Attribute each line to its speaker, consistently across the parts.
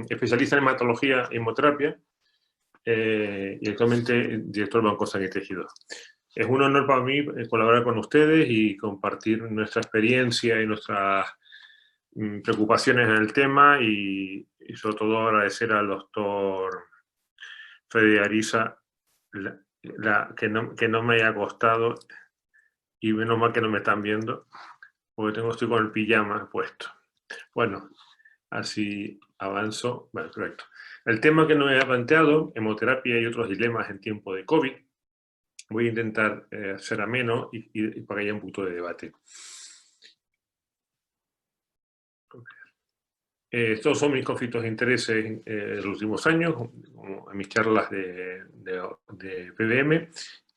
Speaker 1: especialista en hematología y hemoterapia y actualmente director del Banco Sangre y Tejido. Es un honor para mí colaborar con ustedes y compartir nuestra experiencia y nuestras preocupaciones en el tema y sobre todo agradecer al doctor Fede Ariza que no me haya costado, y menos mal que no me están viendo porque estoy con el pijama puesto. Bueno, así avanzo. Bueno, correcto. El tema que nos he planteado, hemoterapia y otros dilemas en tiempo de COVID, voy a intentar ser ameno y para que haya un punto de debate. Estos son mis conflictos de intereses de los últimos años, como en mis charlas de PBM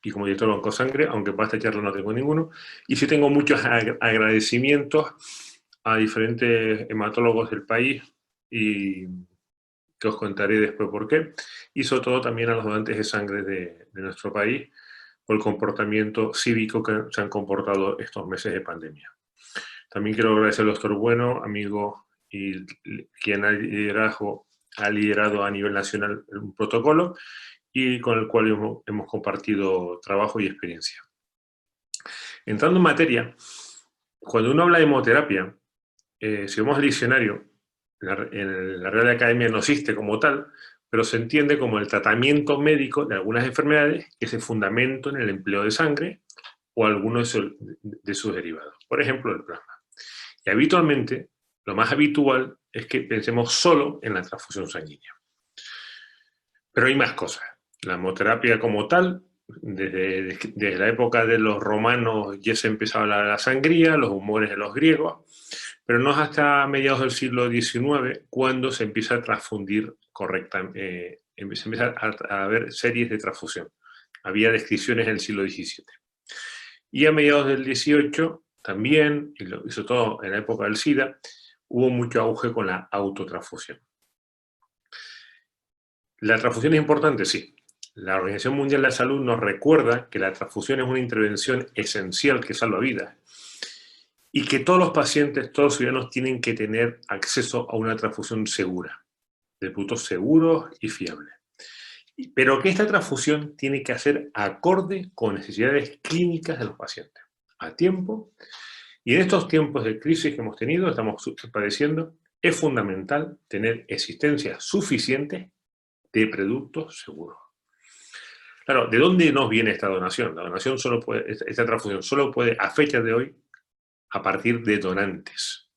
Speaker 1: y como director de Banco Sangre, aunque para esta charla no tengo ninguno. Y sí tengo muchos agradecimientos a diferentes hematólogos del país y que os contaré después por qué. Y sobre todo también a los donantes de sangre de nuestro país por el comportamiento cívico que se han comportado estos meses de pandemia. También quiero agradecer al doctor Bueno, amigo y quien ha liderado a nivel nacional un protocolo y con el cual hemos compartido trabajo y experiencia. Entrando en materia, cuando uno habla de hemoterapia, si vamos al diccionario, en la Real Academia no existe como tal, pero se entiende como el tratamiento médico de algunas enfermedades que se fundamentan en el empleo de sangre o algunos de sus derivados. Por ejemplo, el plasma. Y habitualmente, lo más habitual es que pensemos solo en la transfusión sanguínea. Pero hay más cosas. La hemoterapia como tal, desde la época de los romanos ya se empezaba la sangría, los humores de los griegos, pero no es hasta mediados del siglo XIX cuando se empieza a transfundir correctamente, se empieza a haber series de transfusión. Había descripciones en el siglo XVII. Y a mediados del XVIII también, y sobre todo en la época del SIDA, hubo mucho auge con la autotransfusión. ¿La transfusión es importante? Sí. La Organización Mundial de la Salud nos recuerda que la transfusión es una intervención esencial que salva vidas y que todos los pacientes, todos los ciudadanos tienen que tener acceso a una transfusión segura, de productos seguros y fiables. Pero que esta transfusión tiene que hacer acorde con necesidades clínicas de los pacientes, a tiempo. Y en estos tiempos de crisis que hemos tenido, estamos padeciendo, es fundamental tener existencia suficiente de productos seguros. Claro, ¿de dónde nos viene esta donación? La donación esta transfusión solo puede, a fecha de hoy, a partir de donantes.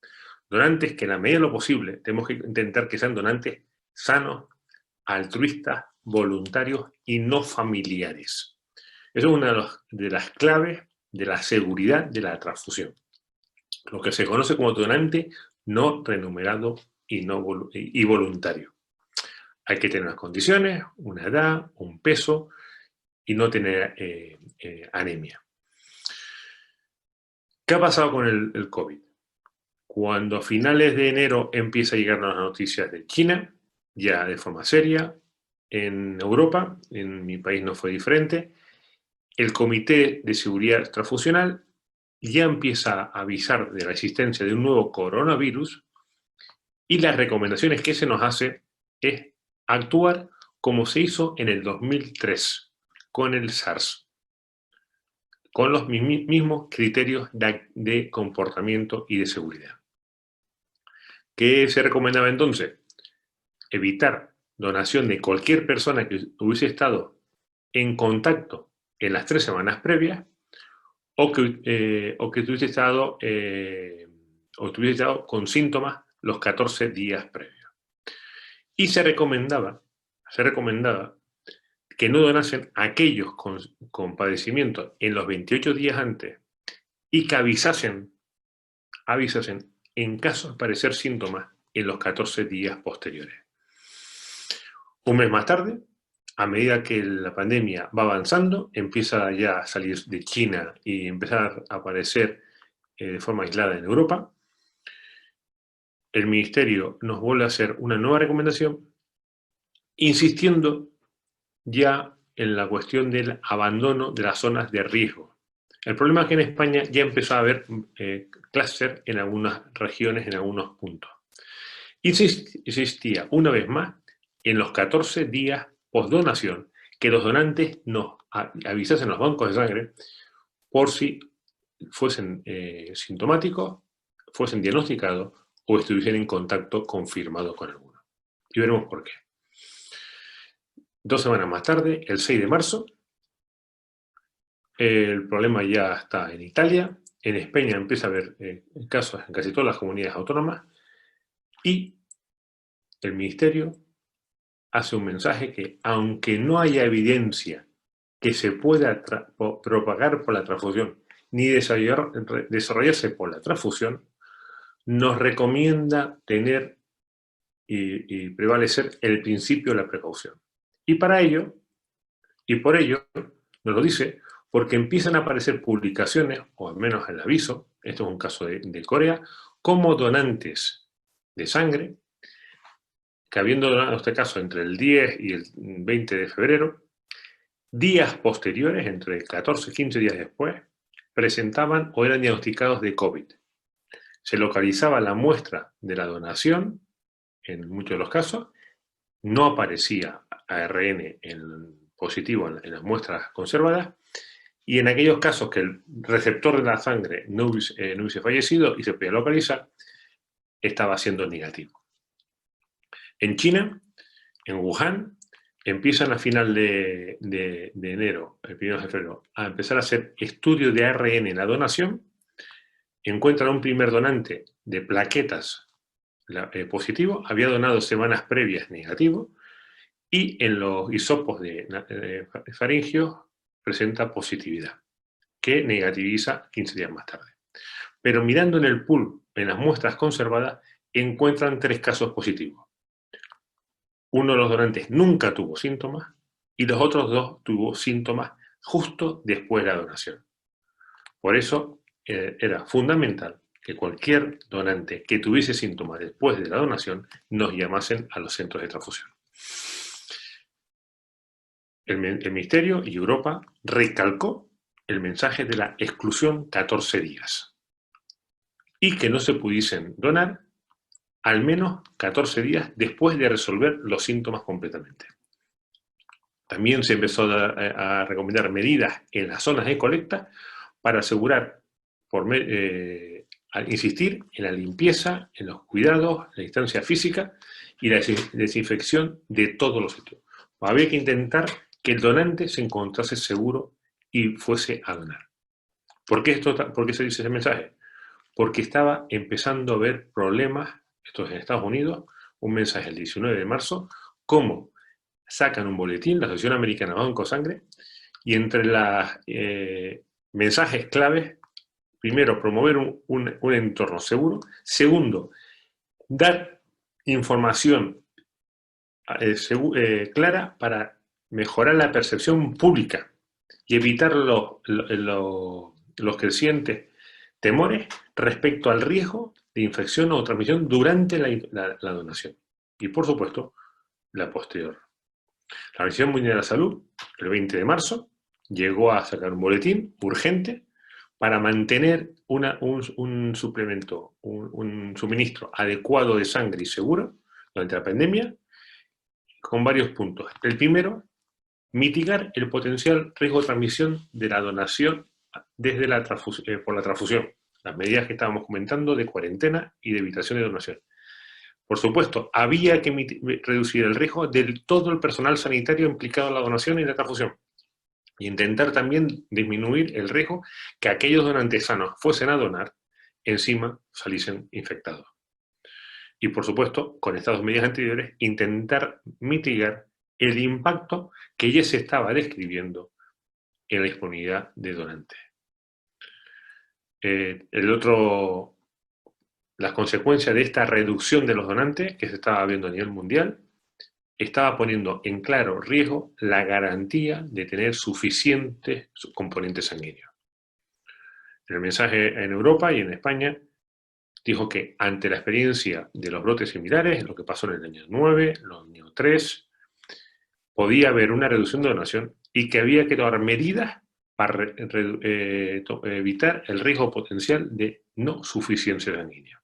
Speaker 1: Donantes que en la medida de lo posible tenemos que intentar que sean donantes sanos, altruistas, voluntarios y no familiares. Eso es una de las claves de la seguridad de la transfusión. Lo que se conoce como donante no remunerado y voluntario. Hay que tener unas condiciones, una edad, un peso y no tener anemia. ¿Qué ha pasado con el COVID? Cuando a finales de enero empieza a llegar las noticias de China, ya de forma seria, en Europa, en mi país no fue diferente, el Comité de Seguridad Transfusional ya empieza a avisar de la existencia de un nuevo coronavirus y las recomendaciones que se nos hace es actuar como se hizo en el 2003 con el SARS, con los mismos criterios de comportamiento y de seguridad. ¿Qué se recomendaba entonces? Evitar donación de cualquier persona que hubiese estado en contacto en las 3 semanas previas o que hubiese estado con síntomas los 14 días previos. Y se recomendaba que no donasen a aquellos con padecimiento en los 28 días antes y que avisasen en caso de aparecer síntomas en los 14 días posteriores. Un mes más tarde, a medida que la pandemia va avanzando, empieza ya a salir de China y empezar a aparecer de forma aislada en Europa, el Ministerio nos vuelve a hacer una nueva recomendación, insistiendo ya en la cuestión del abandono de las zonas de riesgo. El problema es que en España ya empezó a haber clúster en algunas regiones, en algunos puntos. Insistía una vez más en los 14 días post-donación que los donantes nos avisasen a los bancos de sangre por si fuesen sintomáticos, fuesen diagnosticados o estuviesen en contacto confirmado con alguno. Y veremos por qué. 2 semanas más tarde, el 6 de marzo, el problema ya está en Italia. En España empieza a haber casos en casi todas las comunidades autónomas. Y el Ministerio hace un mensaje que, aunque no haya evidencia que se pueda propagar por la transfusión ni desarrollarse por la transfusión, nos recomienda tener y prevalecer el principio de la precaución. Y por ello, nos lo dice, porque empiezan a aparecer publicaciones, o al menos el aviso, esto es un caso de Corea, como donantes de sangre, que habiendo donado en este caso entre el 10 y el 20 de febrero, días posteriores, entre 14 y 15 días después, presentaban o eran diagnosticados de COVID. Se localizaba la muestra de la donación, en muchos de los casos, no aparecía ARN positivo en las muestras conservadas, y en aquellos casos que el receptor de la sangre no hubiese fallecido y se podía localizar, estaba siendo negativo. En China, en Wuhan, empiezan a final de enero, el 1 de febrero, a empezar a hacer estudios de ARN en la donación, encuentran un primer donante de plaquetas positivo, había donado semanas previas negativo, y en los hisopos de faringios presenta positividad, que negativiza 15 días más tarde. Pero mirando en el pool, en las muestras conservadas, encuentran 3 casos positivos. Uno de los donantes nunca tuvo síntomas y los otros 2 tuvo síntomas justo después de la donación. Por eso era fundamental que cualquier donante que tuviese síntomas después de la donación nos llamasen a los centros de transfusión. El Ministerio y Europa recalcó el mensaje de la exclusión 14 días y que no se pudiesen donar al menos 14 días después de resolver los síntomas completamente. También se empezó a recomendar medidas en las zonas de colecta para asegurar, al insistir en la limpieza, en los cuidados, la distancia física y la desinfección de todos los sitios. Había que intentar que el donante se encontrase seguro y fuese a donar. ¿Por qué se dice ese mensaje? Porque estaba empezando a haber problemas, esto es en Estados Unidos, un mensaje el 19 de marzo, cómo sacan un boletín, la Asociación Americana Banco Sangre, y entre los mensajes claves, primero, promover un entorno seguro. Segundo, dar información clara para mejorar la percepción pública y evitar los crecientes temores respecto al riesgo de infección o transmisión durante la donación. Y, por supuesto, la posterior. La Organización Mundial de la Salud, el 20 de marzo, llegó a sacar un boletín urgente para mantener un suplemento, un suministro adecuado de sangre y seguro durante la pandemia, con varios puntos. El primero, mitigar el potencial riesgo de transmisión de la donación desde por la transfusión. Las medidas que estábamos comentando de cuarentena y de evitación de donación. Por supuesto, había que reducir el riesgo de todo el personal sanitario implicado en la donación y la transfusión. Y intentar también disminuir el riesgo que aquellos donantes sanos fuesen a donar, encima saliesen infectados. Y por supuesto, con estas 2 medidas anteriores, intentar mitigar el impacto que ya se estaba describiendo en la disponibilidad de donantes. Las consecuencias de esta reducción de los donantes que se estaba viendo a nivel mundial estaba poniendo en claro riesgo la garantía de tener suficientes componentes sanguíneos. En el mensaje en Europa y en España dijo que ante la experiencia de los brotes similares, lo que pasó en el año 9, el año 3, podía haber una reducción de donación y que había que tomar medidas para evitar el riesgo potencial de no suficiencia sanguínea.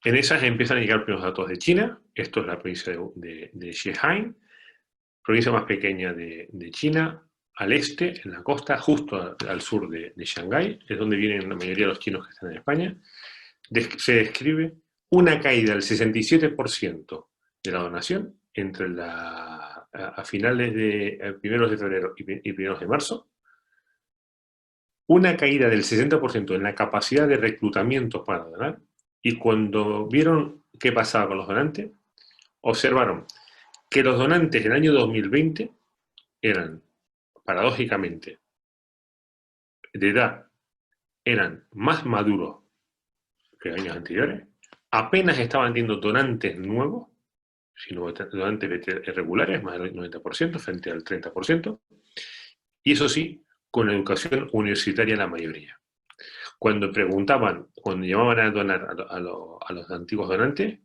Speaker 1: En esas empiezan a llegar los primeros datos de China. Esto es la provincia de Zhejiang, provincia más pequeña de China, al este, en la costa, justo al sur de Shanghái, es donde vienen la mayoría de los chinos que están en España. Se describe una caída del 67% de la donación entre a finales de primeros de febrero y primeros de marzo, una caída del 60% en la capacidad de reclutamiento para donar, y cuando vieron qué pasaba con los donantes, observaron que los donantes del año 2020 eran, paradójicamente, de edad, eran más maduros que años anteriores, apenas estaban teniendo donantes nuevos, sino donantes regulares, más del 90% frente al 30%, y eso sí, con educación universitaria la mayoría. Cuando preguntaban, cuando llamaban a donar a los antiguos donantes,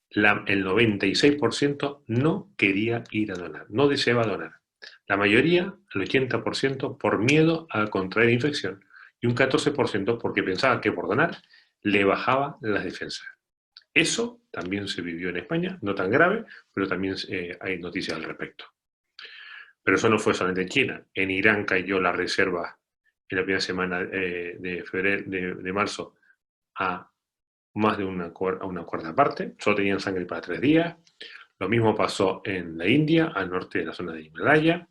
Speaker 1: el 96% no quería ir a donar, no deseaba donar. La mayoría, el 80%, por miedo a contraer infección, y un 14% porque pensaba que por donar le bajaba las defensas. Eso también se vivió en España, no tan grave, pero también hay noticias al respecto. Pero eso no fue solamente en China. En Irán cayó la reserva en la primera semana de marzo a más de una cuarta parte. Solo tenían sangre para 3 días. Lo mismo pasó en la India, al norte de la zona de Himalaya.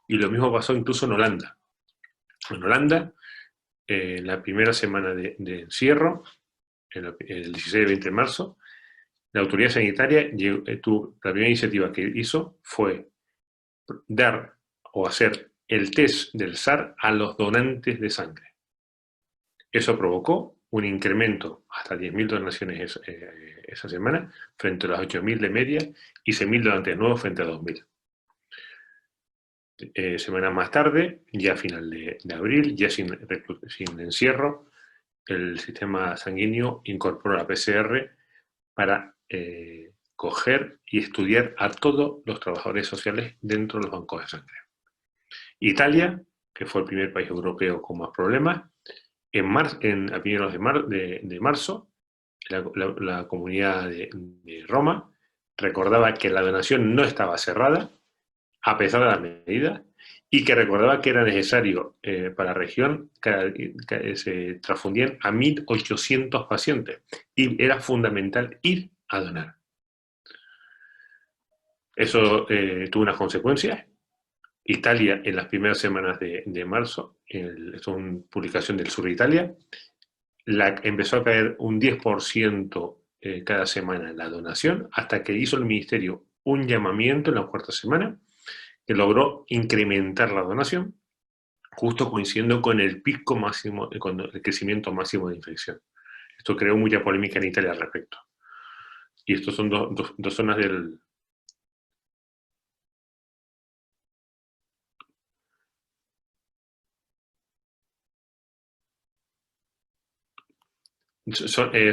Speaker 1: Y lo mismo pasó incluso en Holanda. En Holanda, en la primera semana de encierro, el 16 y 20 de marzo, la autoridad sanitaria la primera iniciativa que hizo fue dar o hacer el test del SARS a los donantes de sangre. Eso provocó un incremento hasta 10.000 donaciones esa semana, frente a las 8.000 de media, y 6.000 donantes nuevos frente a 2.000. Semanas más tarde, ya a final de abril, ya sin encierro, el sistema sanguíneo incorporó la PCR para coger y estudiar a todos los trabajadores sociales dentro de los bancos de sangre. Italia, que fue el primer país europeo con más problemas, a primeros de marzo, la comunidad de Roma recordaba que la donación no estaba cerrada, a pesar de las medidas, y que recordaba que era necesario para la región que se transfundían a 1.800 pacientes, y era fundamental ir a donar. Eso tuvo unas consecuencias. Italia, en las primeras semanas de marzo, esto es una publicación del sur de Italia, empezó a caer un 10% cada semana en la donación, hasta que hizo el ministerio un llamamiento en la cuarta semana, que logró incrementar la donación, justo coincidiendo con el pico máximo, con el crecimiento máximo de infección. Esto creó mucha polémica en Italia al respecto. Y estos son dos zonas del...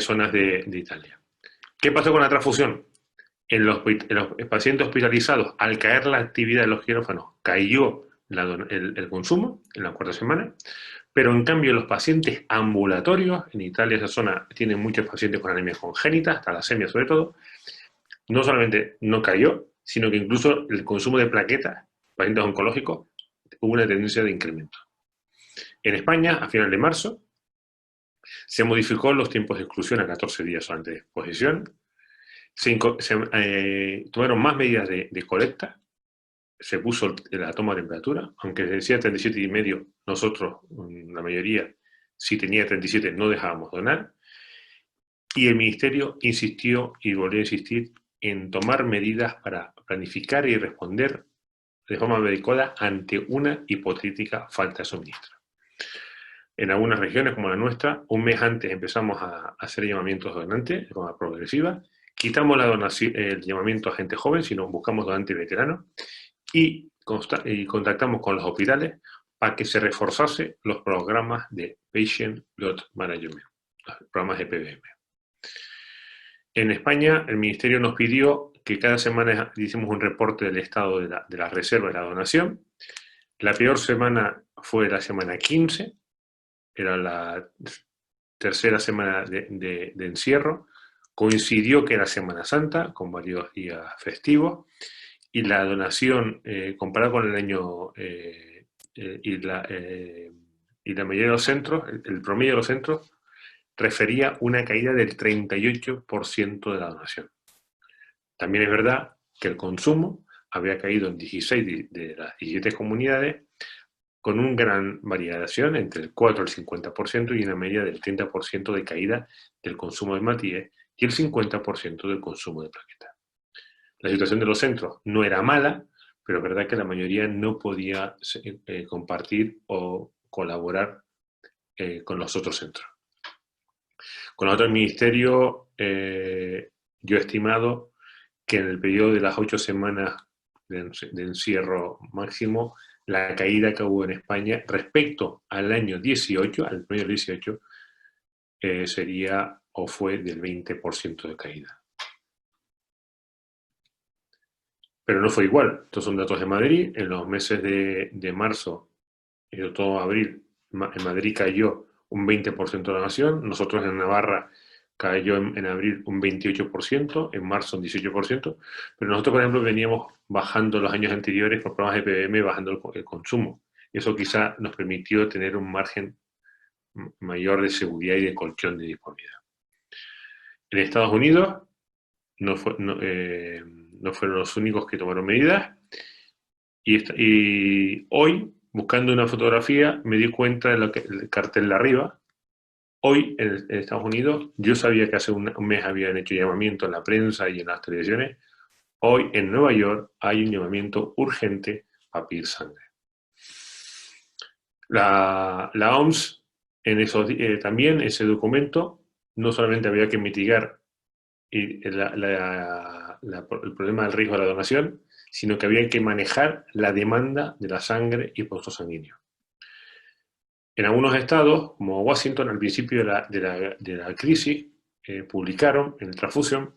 Speaker 1: zonas de Italia. ¿Qué pasó con la transfusión? En los pacientes hospitalizados, al caer la actividad de los quirófanos, cayó el consumo en la cuarta semana, pero en cambio los pacientes ambulatorios, en Italia esa zona tiene muchos pacientes con anemia congénita, talasemia sobre todo, no solamente no cayó, sino que incluso el consumo de plaquetas, pacientes oncológicos, hubo una tendencia de incremento. En España, a final de marzo, se modificó los tiempos de exclusión a 14 días antes de exposición, tomaron más medidas de colecta, se puso la toma de temperatura, aunque decía 37,5, nosotros, la mayoría, si tenía 37 no dejábamos donar, y el Ministerio insistió y volvió a insistir en tomar medidas para planificar y responder de forma adecuada ante una hipotética falta de suministro. En algunas regiones, como la nuestra, un mes antes empezamos a hacer llamamientos de donantes de forma progresiva, quitamos el llamamiento a gente joven, sino buscamos donantes veteranos, y contactamos con los hospitales para que se reforzase los programas de Patient Blood Management, los programas de PBM. En España, el Ministerio nos pidió que cada semana hiciéramos un reporte del estado de la reserva de la donación. La peor semana fue la semana 15, era la tercera semana de encierro, Coincidió que era Semana Santa, con varios días festivos, y la donación, comparada con el año y la mayoría de los centros, el promedio de los centros, refería una caída del 38% de la donación. También es verdad que el consumo había caído en 16 de las 17 comunidades, con una gran variación entre el 4 y el 50% y una media del 30% de caída del consumo de matíes y el 50% del consumo de plaquetas. La situación de los centros no era mala, pero es verdad que la mayoría no podía compartir o colaborar con los otros centros. Con los otros ministerios, yo he estimado que en el periodo de las 8 semanas de encierro máximo, la caída que hubo en España respecto al año 18, al primer 18, sería o fue del 20% de caída. Pero no fue igual. Estos son datos de Madrid. En los meses de marzo y de todo abril, en Madrid cayó un 20% de la nación. Nosotros en Navarra cayó en abril un 28%, en marzo un 18%, pero nosotros, por ejemplo, veníamos bajando los años anteriores con programas de PBM, bajando el consumo. Eso quizá nos permitió tener un margen mayor de seguridad y de colchón de disponibilidad. En Estados Unidos no fueron los únicos que tomaron medidas, y hoy, buscando una fotografía, me di cuenta de el cartel de arriba. Hoy, en Estados Unidos, yo sabía que hace un mes habían hecho llamamiento en la prensa y en las televisiones. Hoy, en Nueva York, hay un llamamiento urgente a pedir sangre. La OMS, también ese documento, no solamente había que mitigar el problema del riesgo de la donación, sino que había que manejar la demanda de la sangre y pozos sanguíneos. En algunos estados, como Washington, al principio de la crisis, publicaron en el Transfusion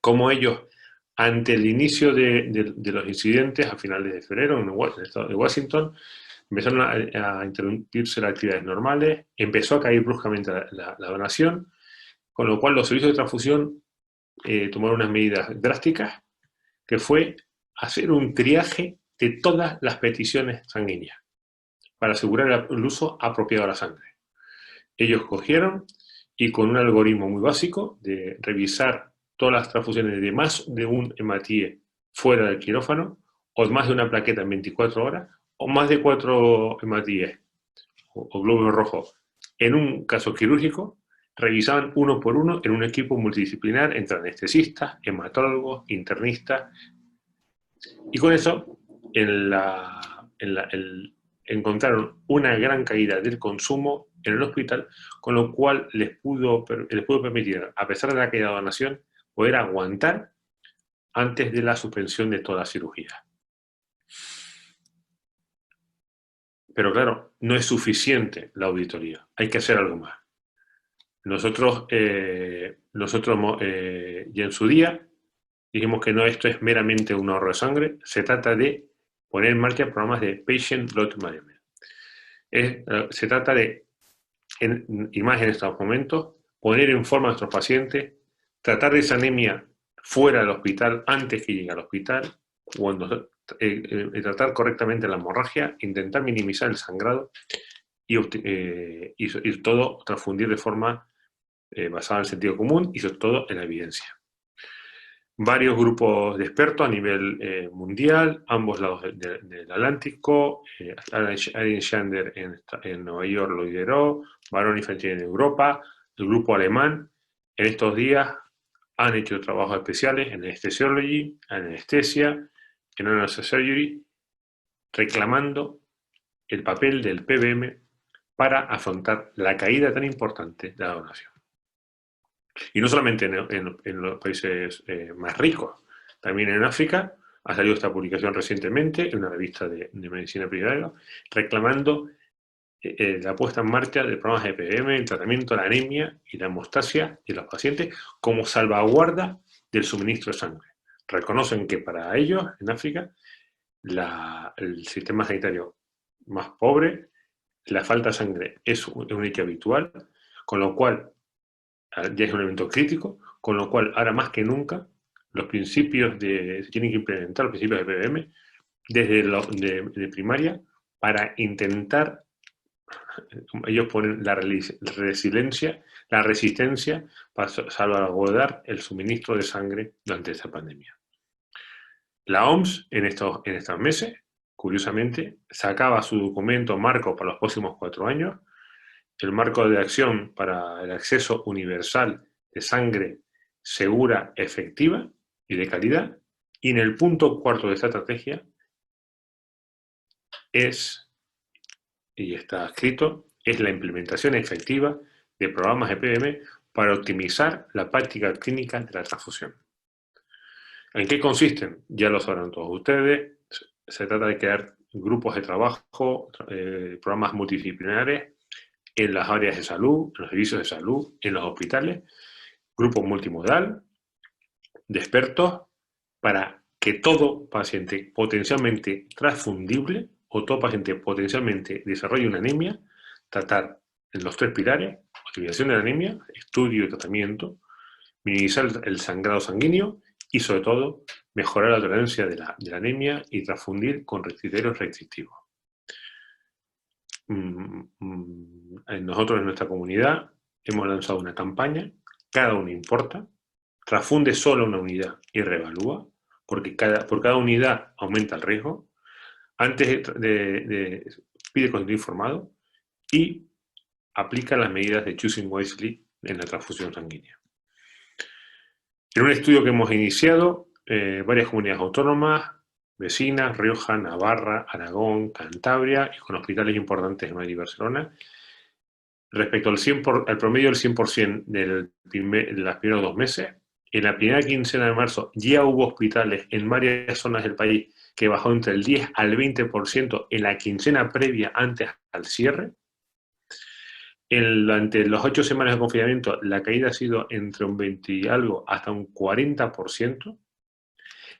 Speaker 1: cómo ellos, ante el inicio de los incidentes a finales de febrero en el estado de Washington, empezaron a interrumpirse las actividades normales, empezó a caer bruscamente la donación, con lo cual los servicios de transfusión tomaron unas medidas drásticas, que fue hacer un triaje de todas las peticiones sanguíneas para asegurar el uso apropiado de la sangre. Ellos cogieron y con un algoritmo muy básico de revisar todas las transfusiones de más de un hematíe fuera del quirófano, o más de una plaqueta en 24 horas, o más de 4 hematíes o glóbulos rojos en un caso quirúrgico, revisaban uno por uno en un equipo multidisciplinar entre anestesistas, hematólogos, internistas, y con eso encontraron una gran caída del consumo en el hospital, con lo cual les pudo permitir, a pesar de la caída de la donación, poder aguantar antes de la suspensión de toda la cirugía. Pero claro, no es suficiente la auditoría, hay que hacer algo más. Nosotros ya en su día dijimos que no, esto es meramente un ahorro de sangre, se trata de poner en marcha programas de Patient Blood Management. Se trata de, y más en estos momentos, poner en forma a nuestros pacientes, tratar de esa anemia fuera del hospital, antes que llegue al hospital, tratar correctamente la hemorragia, intentar minimizar el sangrado y todo transfundir de forma basada en el sentido común y sobre todo en la evidencia. Varios grupos de expertos a nivel mundial, ambos lados del Atlántico, Alan Shander en Nueva York lo lideró, Barón y Fantini en Europa, el grupo alemán, en estos días han hecho trabajos especiales en anesthesiology, en anestesia, en anesthesiology, reclamando el papel del PBM para afrontar la caída tan importante de la donación. Y no solamente en los países más ricos, también en África ha salido esta publicación recientemente en una revista de medicina privada, reclamando la puesta en marcha de programas de PBM, el tratamiento de la anemia y la hemostasia de los pacientes como salvaguarda del suministro de sangre. Reconocen que para ellos, en África, el sistema sanitario más pobre, la falta de sangre es un hecho habitual, con lo cual ya es un elemento crítico, con lo cual, ahora más que nunca, los principios se tienen que implementar, los principios de PBM, desde de primaria, para intentar, ellos ponen la resiliencia, la resistencia, para salvaguardar el suministro de sangre durante esta pandemia. La OMS, en estos meses, curiosamente, sacaba su documento marco para los próximos 4 años, el marco de acción para el acceso universal de sangre segura, efectiva y de calidad, y en el punto 4 de esta estrategia es, y está escrito, es la implementación efectiva de programas de PBM para optimizar la práctica clínica de la transfusión. ¿En qué consisten? Ya lo sabrán todos ustedes. Se trata de crear grupos de trabajo, programas multidisciplinares en las áreas de salud, en los servicios de salud, en los hospitales, grupos multimodal de expertos para que todo paciente potencialmente transfundible o todo paciente potencialmente desarrolle una anemia, tratar en los 3 pilares: optimización de la anemia, estudio y tratamiento, minimizar el sangrado sanguíneo y, sobre todo, mejorar la tolerancia de la anemia y transfundir con criterios restrictivos. Nosotros en nuestra comunidad hemos lanzado una campaña, Cada uno importa, transfunde solo una unidad y reevalúa, porque por cada unidad aumenta el riesgo, antes pide consentimiento informado y aplica las medidas de Choosing Wisely en la transfusión sanguínea. En un estudio que hemos iniciado, varias comunidades autónomas, vecinas, Rioja, Navarra, Aragón, Cantabria, y con hospitales importantes en Madrid y Barcelona, respecto al promedio del 100% de los primeros 2 meses, en la primera quincena de marzo ya hubo hospitales en varias zonas del país que bajó entre el 10 al 20% en la quincena previa antes al cierre. Durante las 8 semanas de confinamiento, la caída ha sido entre un 20 y algo hasta un 40%,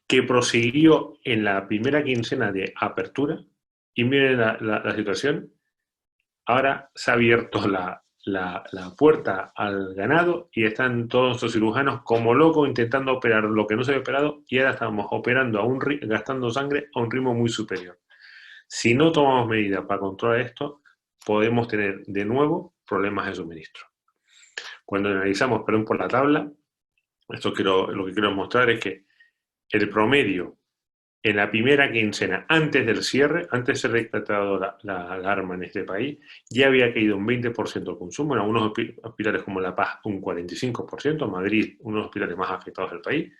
Speaker 1: que prosiguió en la primera quincena de apertura. Y miren la situación, ahora se ha abierto la puerta al ganado y están todos nuestros cirujanos como locos intentando operar lo que no se había operado, y ahora estamos operando gastando sangre a un ritmo muy superior. Si no tomamos medidas para controlar esto, podemos tener de nuevo problemas de suministro. Cuando analizamos, perdón por la tabla, lo que quiero mostrar es que el promedio en la primera quincena, antes del cierre, antes de ser decretado la alarma en este país, ya había caído un 20% el consumo, en algunos hospitales como La Paz un 45%, Madrid, uno de los hospitales más afectados del país,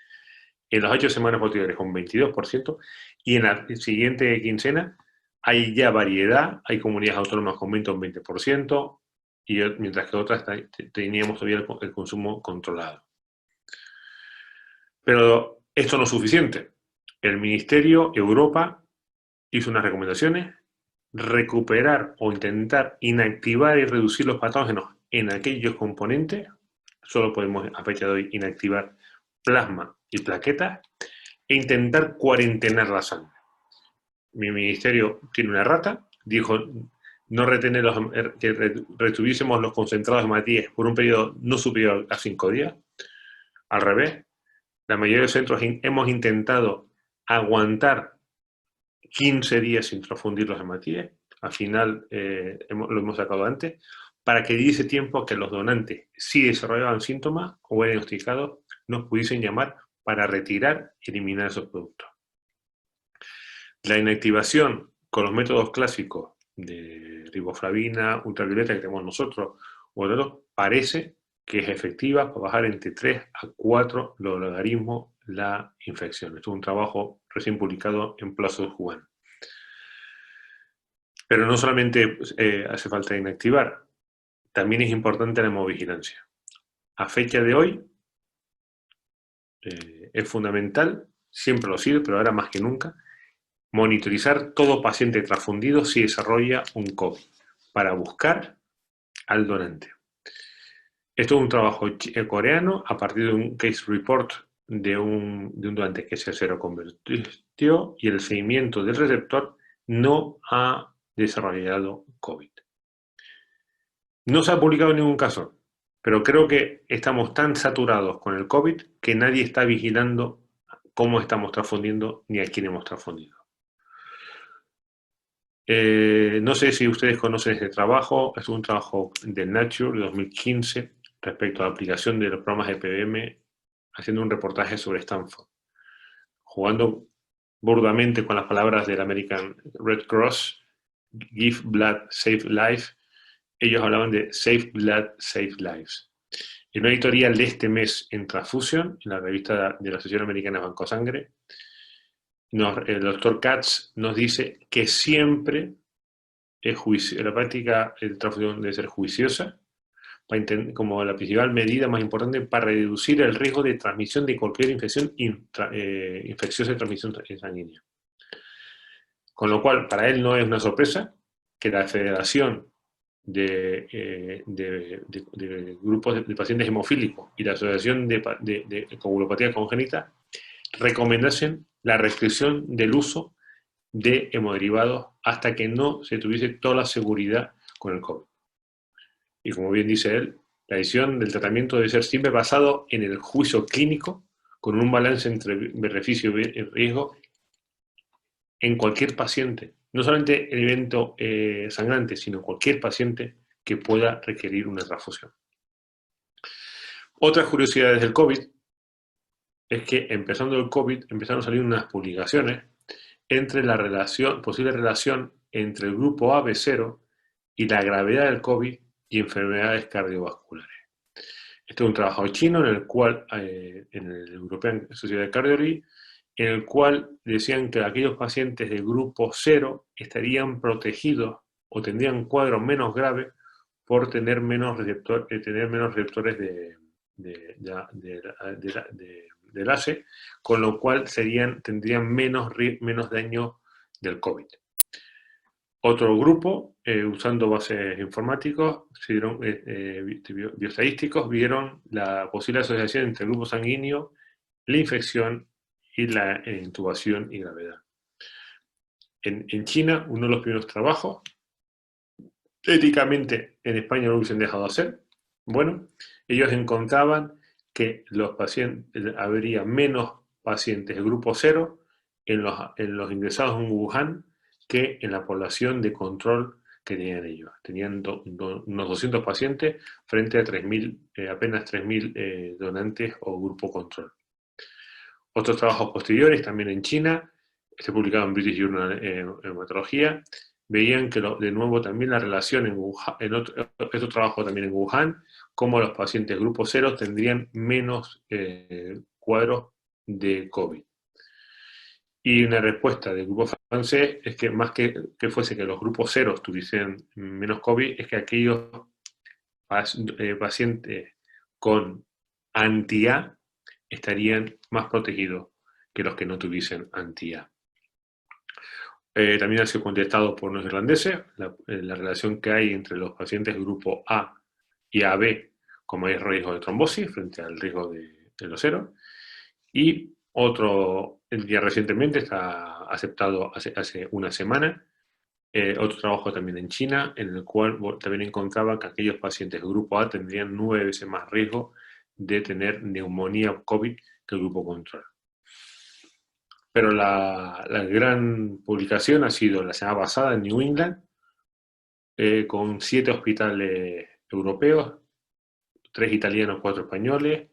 Speaker 1: en las 8 semanas posteriores un 22%, y en la siguiente quincena hay ya variedad, hay comunidades autónomas con aumento un 20%, y mientras que otras teníamos todavía el consumo controlado. Pero esto no es suficiente. El Ministerio Europa hizo unas recomendaciones: recuperar o intentar inactivar y reducir los patógenos en aquellos componentes. Solo podemos a fecha de hoy inactivar plasma y plaquetas, e intentar cuarentenar la sangre. Mi ministerio tiene una errata, dijo no retener que retuviésemos los concentrados de hematíes por un periodo no superior a 5 días. Al revés, la mayoría de los centros hemos intentado aguantar 15 días sin transfundir los hematíes. Al final lo hemos sacado antes, para que diese tiempo a que los donantes, si desarrollaban síntomas o eran diagnosticados, nos pudiesen llamar para retirar y eliminar esos productos. La inactivación con los métodos clásicos de riboflavina, ultravioleta que tenemos nosotros o otros, parece que es efectiva para bajar entre 3 a 4 logaritmos la infección. Esto es un trabajo recién publicado en PLOS One. Pero no solamente hace falta inactivar, también es importante la hemovigilancia. A fecha de hoy es fundamental, siempre lo ha sido, pero ahora más que nunca, monitorizar todo paciente transfundido si desarrolla un COVID, para buscar al donante. Esto es un trabajo coreano a partir de un case report de un donante que se seroconvirtió, y el seguimiento del receptor no ha desarrollado COVID. No se ha publicado ningún caso, Pero creo que estamos tan saturados con el COVID que nadie está vigilando cómo estamos transfundiendo ni a quién hemos transfundido. No sé si ustedes conocen este trabajo, es un trabajo de Nature de 2015 respecto a la aplicación de los programas de PBM, haciendo un reportaje sobre Stanford, jugando burdamente con las palabras del American Red Cross, Give Blood, Save Life. Ellos hablaban de Save Blood, Save Lives. En una editorial de este mes en Transfusion, en la revista de la Asociación Americana de Banco Sangre, el doctor Katz nos dice que siempre la práctica de transfusión debe ser juiciosa, como la principal medida más importante para reducir el riesgo de transmisión de cualquier infección infecciosa de transmisión sanguínea. Con lo cual, para él no es una sorpresa que la Federación de Grupos de Pacientes Hemofílicos y la Asociación de Coagulopatía Congénita recomendasen la restricción del uso de hemoderivados hasta que no se tuviese toda la seguridad con el COVID. Y como bien dice él, la decisión del tratamiento debe ser siempre basado en el juicio clínico, con un balance entre beneficio y riesgo en cualquier paciente, no solamente el evento sangrante, sino cualquier paciente que pueda requerir una transfusión. Otras curiosidades del COVID es que empezando el COVID empezaron a salir unas publicaciones entre la posible relación entre el grupo AB0 y la gravedad del COVID y enfermedades cardiovasculares. Este es un trabajo chino en el cual, en el European Society of Cardiology, en el cual decían que aquellos pacientes de grupo 0 estarían protegidos o tendrían cuadros menos graves por tener menos receptores del ACE, con lo cual tendrían menos daño del COVID. Otro grupo, usando bases informáticos, bioestadísticos, vieron la posible asociación entre el grupo sanguíneo, la infección y la intubación y gravedad. En China, uno de los primeros trabajos, éticamente en España lo hubiesen dejado hacer, bueno, ellos encontraban que habría menos pacientes de grupo 0 en los ingresados en Wuhan que en la población de control que tenían ellos. Tenían unos 200 pacientes frente a apenas 3.000 donantes o grupo control. Otros trabajos posteriores, también en China, publicado en British Journal en Hematología, veían que de nuevo también la relación en Wuhan, otro trabajo también en Wuhan, como los pacientes grupo 0 tendrían menos cuadros de COVID. Y una respuesta del grupo francés es que más que fuese que los grupos 0 tuviesen menos COVID, es que aquellos pacientes con anti-A estarían más protegidos que los que no tuviesen anti-A. También ha sido contestado por los irlandeses la relación que hay entre los pacientes de grupo A y AB con mayor riesgo de trombosis frente al riesgo de los 0. Y otro, ya recientemente está aceptado hace una semana, otro trabajo también en China, en el cual también encontraba que aquellos pacientes de grupo A tendrían 9 veces más riesgo de tener neumonía COVID que el grupo control. Pero la gran publicación ha sido la semana pasada en New England, con 7 hospitales europeos, 3 italianos, 4 españoles,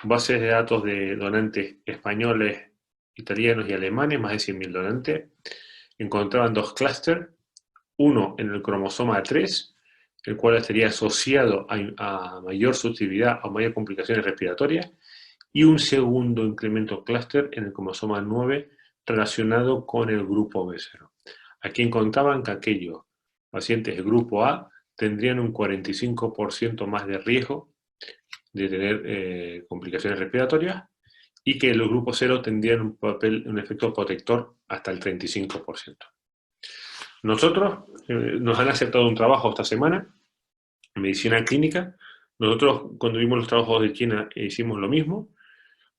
Speaker 1: bases de datos de donantes españoles, italianos y alemanes, más de 100.000 donantes. Encontraban 2 clústeres, uno en el cromosoma 3, el cual estaría asociado a mayor susceptibilidad o mayor complicaciones respiratorias, y un segundo incremento clúster en el cromosoma 9 relacionado con el grupo B0. Aquí encontraban que aquellos pacientes de grupo A tendrían un 45% más de riesgo de tener complicaciones respiratorias y que los grupos 0 tendrían un efecto protector hasta el 35%. Nosotros nos han aceptado un trabajo esta semana en medicina clínica. Nosotros cuando vimos los trabajos de China hicimos lo mismo.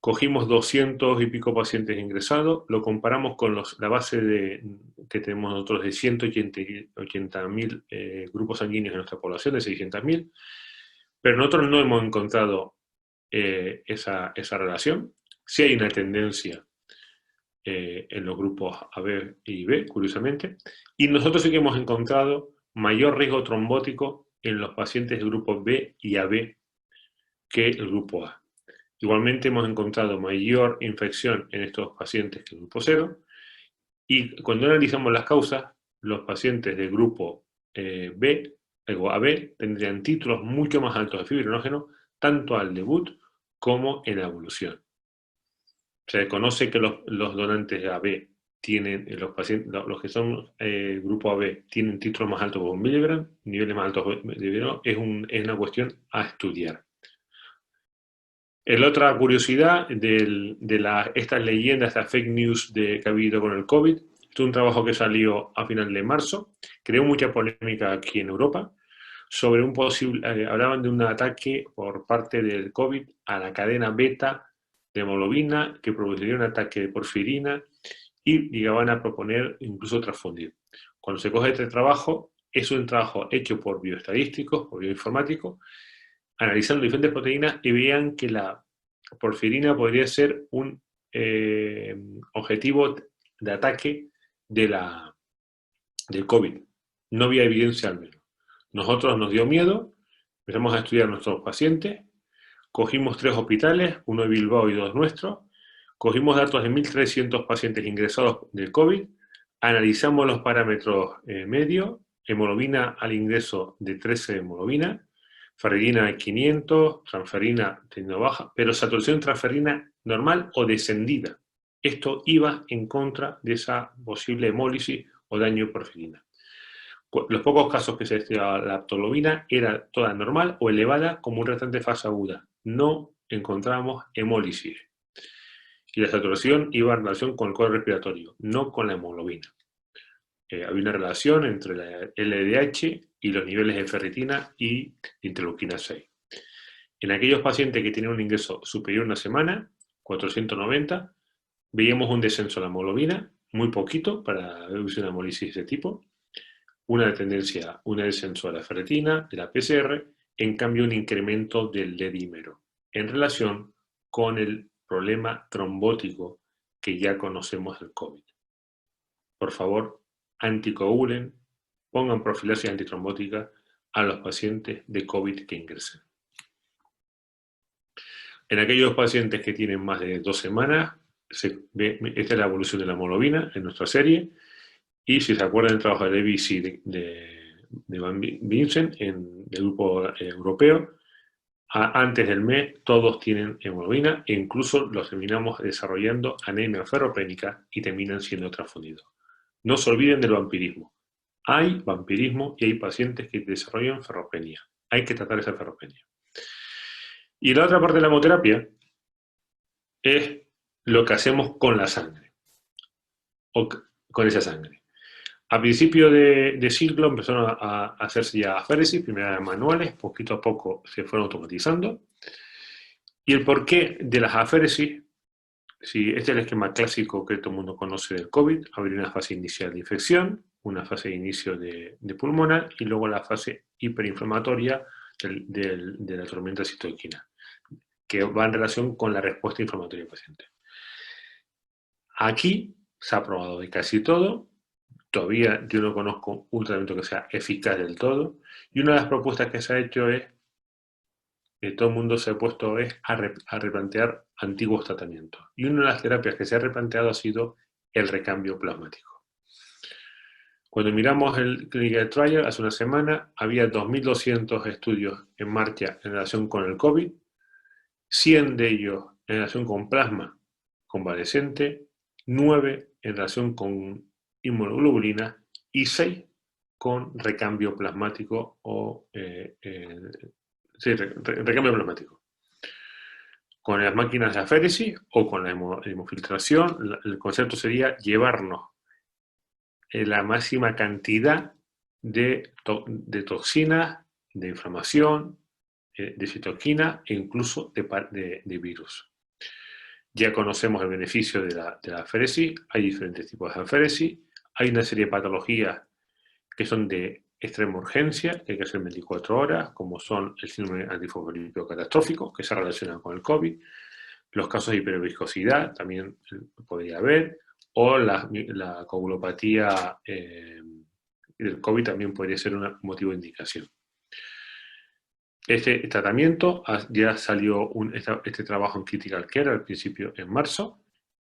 Speaker 1: Cogimos 200 y pico pacientes ingresados, lo comparamos con la base que tenemos nosotros de 180.000 grupos sanguíneos en nuestra población, de 600.000. Pero nosotros no hemos encontrado esa relación. Sí hay una tendencia en los grupos AB y B, curiosamente, y nosotros sí que hemos encontrado mayor riesgo trombótico en los pacientes del grupo B y AB que el grupo A. Igualmente hemos encontrado mayor infección en estos pacientes que el grupo 0, y cuando analizamos las causas, los pacientes del grupo B o AB tendrían títulos mucho más altos de fibrinógeno, tanto al debut como en la evolución. Se conoce que los donantes AB tienen, los pacientes, los que son grupo AB, tienen títulos más altos por 1 miligramo, niveles más altos de fibrinógeno, es una cuestión a estudiar. La otra curiosidad de estas leyendas, estas fake news que ha habido con el COVID, es un trabajo que salió a final de marzo, creó mucha polémica aquí en Europa, sobre un posible, hablaban de un ataque por parte del COVID a la cadena beta de hemoglobina, que produciría un ataque de porfirina, y llegaban a proponer incluso transfundir. Cuando se coge este trabajo, es un trabajo hecho por bioestadísticos, por bioinformáticos, analizando diferentes proteínas y veían que la porfirina podría ser un objetivo de ataque del COVID. No había evidencia al menos. Nosotros nos dio miedo, empezamos a estudiar a nuestros pacientes, cogimos 3 hospitales, uno de Bilbao y 2 nuestros, cogimos datos de 1.300 pacientes ingresados del COVID, analizamos los parámetros medios, hemoglobina al ingreso de 13 de hemoglobina, ferritina de 500, transferrina teniendo baja, pero saturación transferrina normal o descendida. Esto iba en contra de esa posible hemólisis o daño por porfirina. Los pocos casos que se estudiaba la aptoglobina era toda normal o elevada como un restante fase aguda. No encontramos hemólisis. Y la saturación iba en relación con el cuadro respiratorio, no con la hemoglobina. Había una relación entre la LDH y los niveles de ferritina y interleuquina 6. En aquellos pacientes que tenían un ingreso superior a una semana, 490, veíamos un descenso de la hemoglobina, muy poquito para una hemólisis de ese tipo, una tendencia, un descenso de la ferritina, de la PCR, en cambio un incremento del D-dímero, en relación con el problema trombótico que ya conocemos del COVID. Por favor, anticoagulen, pongan profilaxis antitrombótica a los pacientes de COVID que ingresen. En aquellos pacientes que tienen más de 2 semanas, esta es la evolución de la hemoglobina en nuestra serie, y si se acuerdan del trabajo de Davis y de Van Vincent del grupo europeo, antes del mes todos tienen hemoglobina e incluso los terminamos desarrollando anemia ferropénica y terminan siendo transfundidos. No se olviden del vampirismo. Hay vampirismo y hay pacientes que desarrollan ferropenia. Hay que tratar esa ferropenia. Y la otra parte de la hemoterapia es lo que hacemos con la sangre, o con esa sangre. A principio de siglo empezaron a hacerse ya aféresis, primero manuales, poquito a poco se fueron automatizando. Y el porqué de las aféresis, si este es el esquema clásico que todo el mundo conoce del COVID, habría una fase inicial de infección, una fase de inicio de pulmonar y luego la fase hiperinflamatoria de la tormenta citoquina, que va en relación con la respuesta inflamatoria del paciente. Aquí se ha probado de casi todo. Todavía yo no conozco un tratamiento que sea eficaz del todo. Y una de las propuestas que se ha hecho es, que todo el mundo se ha puesto a replantear antiguos tratamientos. Y una de las terapias que se ha replanteado ha sido el recambio plasmático. Cuando miramos el clinical trial, hace una semana, había 2.200 estudios en marcha en relación con el COVID, 100 de ellos en relación con plasma convalescente, 9 en relación con inmunoglobulina y 6 con recambio plasmático o recambio plasmático. Con las máquinas de aféresis o con la hemofiltración, el concepto sería llevarnos la máxima cantidad de toxinas, de inflamación, de citoquina e incluso de virus. Ya conocemos el beneficio de la aféresis, hay diferentes tipos de aféresis, hay una serie de patologías que son de extrema urgencia, que hay que hacer 24 horas, como son el síndrome antifosfolípido catastrófico, que se relaciona con el COVID, los casos de hiperviscosidad también podría haber, o la coagulopatía del COVID también podría ser un motivo de indicación. Este tratamiento ya salió este trabajo en Critical Care al principio en marzo,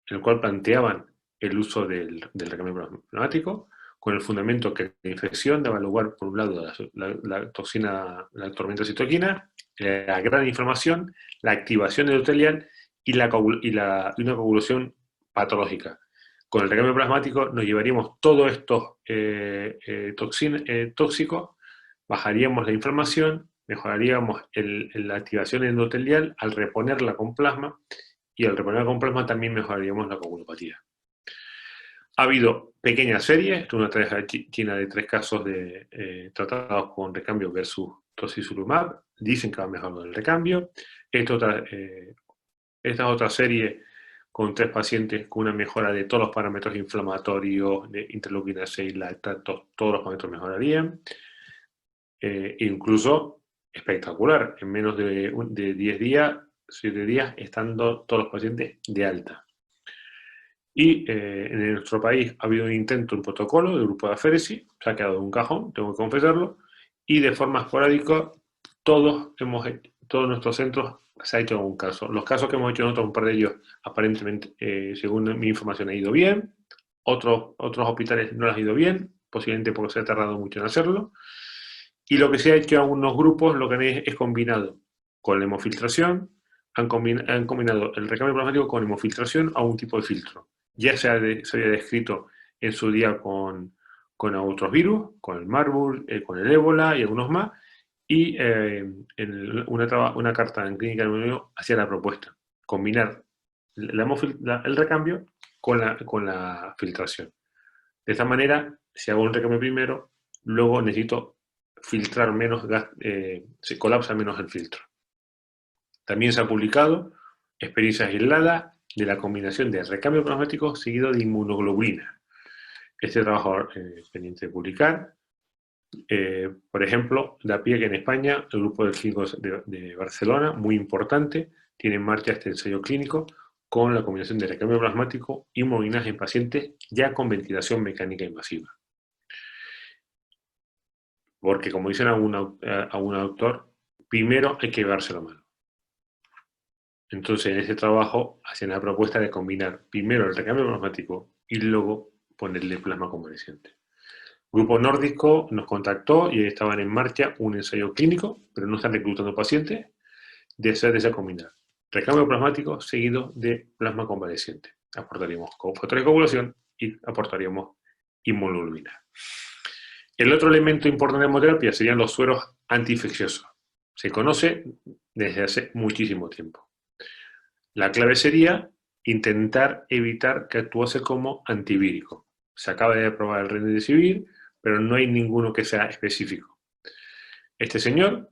Speaker 1: en el cual planteaban el uso del recambio plasmático con el fundamento que la infección debe lugar, por un lado, la toxina, la tormenta citoquina, la gran inflamación, la activación endotelial y una coagulación patológica. Con el recambio plasmático nos llevaríamos todos estos tóxicos, bajaríamos la inflamación, mejoraríamos la activación endotelial al reponerla con plasma, y al reponerla con plasma también mejoraríamos la coagulopatía. Ha habido pequeñas series, una tarea china de 3 casos tratados con recambio versus tocilizumab, dicen que va mejor con el recambio. Esta otra serie con 3 pacientes con una mejora de todos los parámetros inflamatorios, de interleuquina 6, lactatos, todos los parámetros mejorarían. Incluso espectacular, en menos de 10 días, 7 días, estando todos los pacientes de alta. Y en nuestro país ha habido un intento, un protocolo del grupo de aféresis, se ha quedado en un cajón, tengo que confesarlo, y de forma esporádica todos nuestros centros se ha hecho un caso. Los casos que hemos hecho nosotros, un par de ellos, aparentemente, según mi información, ha ido bien, otros hospitales no les ha ido bien, posiblemente porque se ha tardado mucho en hacerlo. Y lo que se ha hecho en algunos grupos, lo que han es combinado con la hemofiltración, han combinado el recambio plasmático con hemofiltración a un tipo de filtro. Ya se había descrito en su día con otros virus, con el Marburg, con el ébola y algunos más, y en una carta en Clínica del Unión hacía la propuesta, combinar el recambio con la filtración. De esta manera, si hago un recambio primero, luego necesito filtrar menos gas, se colapsa menos el filtro. También se ha publicado experiencias aisladas de la combinación de recambio plasmático seguido de inmunoglobulina. Este trabajo pendiente de publicar. Por ejemplo, da pie que en España el grupo de clínicos de Barcelona, muy importante, tiene en marcha este ensayo clínico con la combinación de recambio plasmático y inmunoglobulina en pacientes ya con ventilación mecánica invasiva. Porque, como dicen algún autor, primero hay que llevarse la mano. Entonces, en ese trabajo hacen la propuesta de combinar primero el recambio plasmático y luego ponerle plasma convaleciente. El grupo nórdico nos contactó y estaban en marcha un ensayo clínico, pero no están reclutando pacientes, de esa combinar recambio plasmático seguido de plasma convaleciente. Aportaríamos factores de coagulación y aportaríamos inmunoglobulina. El otro elemento importante de hemoterapia serían los sueros antiinfecciosos. Se conoce desde hace muchísimo tiempo. La clave sería intentar evitar que actuase como antivírico. Se acaba de aprobar el Remdesivir, pero no hay ninguno que sea específico. Este señor,